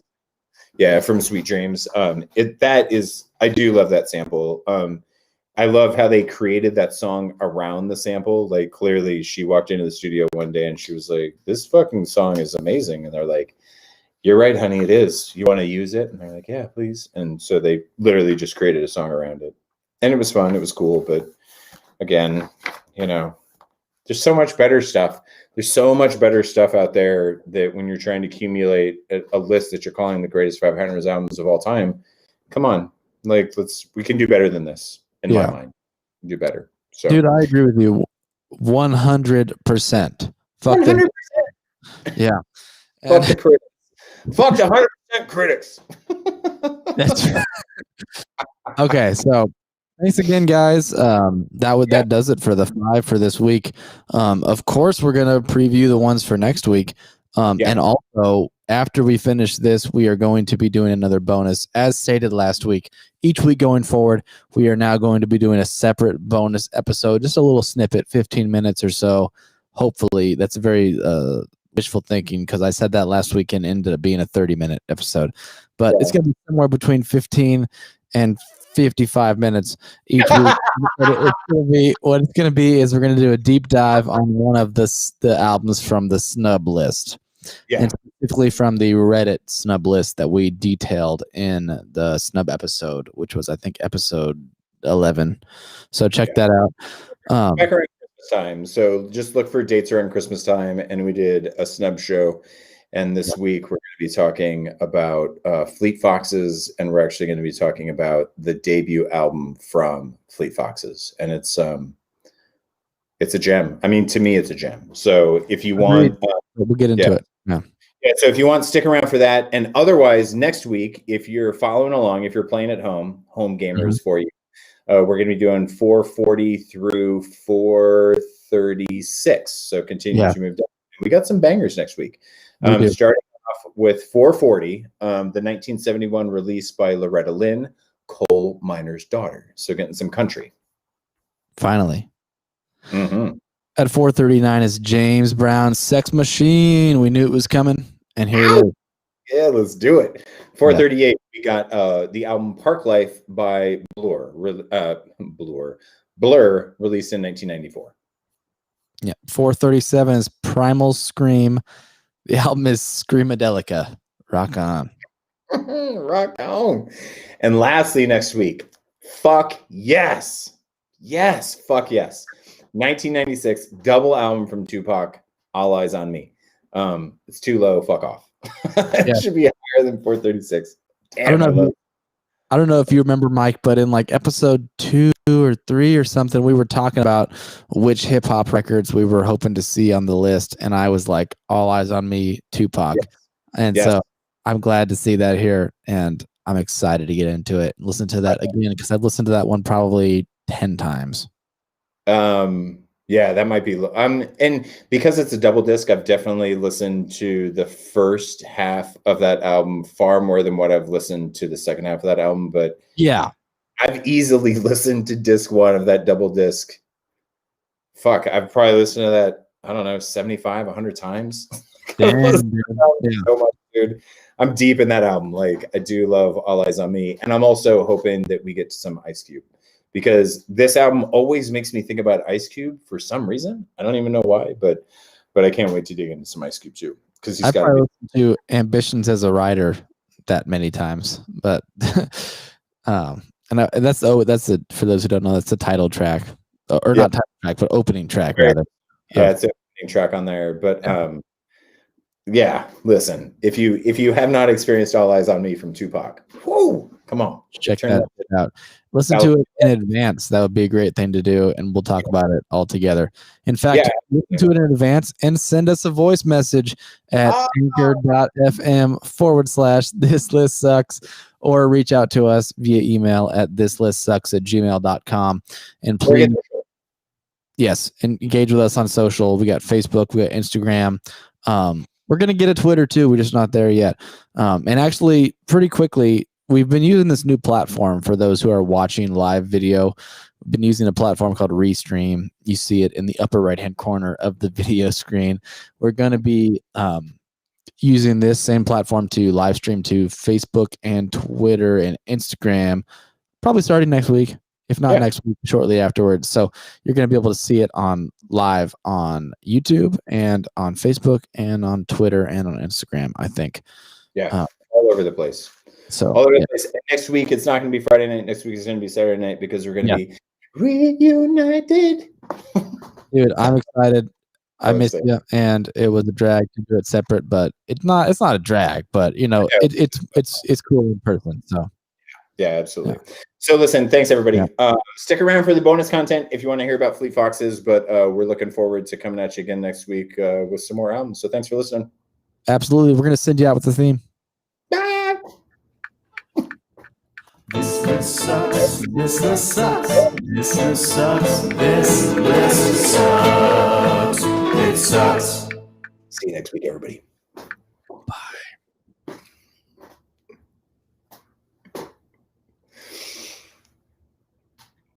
Yeah, from Sweet Dreams. I do love that sample. I love how they created that song around the sample. Like clearly she walked into the studio one day and she was like, this fucking song is amazing. And they're like, you're right, honey, it is. You want to use it? And they're like, yeah, please. And so they literally just created a song around it. And it was fun. It was cool. But again, you know, there's so much better stuff. There's so much better stuff out there that when you're trying to accumulate a list that you're calling the greatest 500 albums of all time, come on, like we can do better than this. In my mind, do better. So, dude, I agree with you 100%. 100%. Yeah. Fuck the critics. Fuck the 100% critics. That's right. Okay, so thanks again, guys. That does it for the 5 for this week. Of course, we're gonna preview the ones for next week. And also, after we finish this, we are going to be doing another bonus. As stated last week, each week going forward, we are now going to be doing a separate bonus episode, just a little snippet, 15 minutes or so. Hopefully, that's very wishful thinking because I said that last week and ended up being a 30-minute episode. But it's going to be somewhere between 15 and 55 minutes each week. What it's going to be is we're going to do a deep dive on one of the albums from the snub list. Yeah. And specifically from the Reddit snub list that we detailed in the snub episode, which was, I think, episode 11. So check that out. Back around Christmas time. So just look for dates around Christmas time. And we did a snub show. And this week we're going to be talking about Fleet Foxes. And we're actually going to be talking about the debut album from Fleet Foxes. And it's a gem. I mean, to me, it's a gem. So if you want... we'll get into it. Yeah, so if you want, stick around for that. And otherwise, next week, if you're following along, if you're playing at home gamers for you, we're going to be doing 440 through 436. So continue to move down. We got some bangers next week. Starting off with 440, the 1971 release by Loretta Lynn, Coal Miner's Daughter. So getting some country. Finally. Mm-hmm. At 439 is James Brown's Sex Machine. We knew it was coming, and here it is. Yeah, let's do it. 438, we got the album Park Life by Blur, released in 1994. Yeah, 437 is Primal Scream. The album is Screamadelica. Rock on. Rock on. And lastly, next week, fuck yes. Yes, fuck yes. 1996 double album from Tupac, All Eyes on Me. It's too low. Fuck off. It should be higher than 436. Damn, I don't know if you remember, Mike, but in like episode 2 or 3 or something, we were talking about which hip hop records we were hoping to see on the list, and I was like, All Eyes on Me, Tupac. Yes. And so I'm glad to see that here, and I'm excited to get into it and listen to that again because I've listened to that one probably 10 times. Yeah, that might be and because it's a double disc, I've definitely listened to the first half of that album far more than what I've listened to the second half of that album. But yeah, I've easily listened to disc 1 of that double disc. Fuck, I've probably listened to that, I don't know, 75, 100 times. Damn, so much, dude. I'm deep in that album. Like, I do love All Eyes on Me. And I'm also hoping that we get to some Ice Cube. Because this album always makes me think about Ice Cube for some reason. I don't even know why, but I can't wait to dig into some Ice Cube too. Because he's got to Ambitions as a writer that many times, but for those who don't know, that's the title track, or not title track, but opening track rather. Yeah, it's an opening track on there. But listen, if you have not experienced All Eyes on Me from Tupac, whoo, come on, check that out. Listen to it in advance. That would be a great thing to do, and we'll talk about it all together. In fact, listen to it in advance and send us a voice message at anchor.fm/thislistsucks, or reach out to us via email at thislistsucks@gmail.com. And please, engage with us on social. We got Facebook, we got Instagram. We're going to get a Twitter too. We're just not there yet. And actually, pretty quickly, we've been using this new platform for those who are watching live video. We've been using a platform called Restream. You see it in the upper right-hand corner of the video screen. We're going to be using this same platform to live stream to Facebook and Twitter and Instagram, probably starting next week, if not next week, shortly afterwards. So you're going to be able to see it on live on YouTube and on Facebook and on Twitter and on Instagram, I think. Yeah, all over the place. So all over the place. And next week, it's not going to be Friday night. Next week is going to be Saturday night because we're going to be reunited. Dude, I'm excited. I missed you, and it was a drag to do it separate, but it's not a drag, but it's cool in person. So yeah, absolutely. Yeah. So listen, thanks everybody. Stick around for the bonus content if you want to hear about Fleet Foxes, but we're looking forward to coming at you again next week with some more albums. So thanks for listening. Absolutely. We're going to send you out with the theme. Bye. This list sucks. This list sucks. This list sucks. This list sucks. It sucks. See you next week, everybody.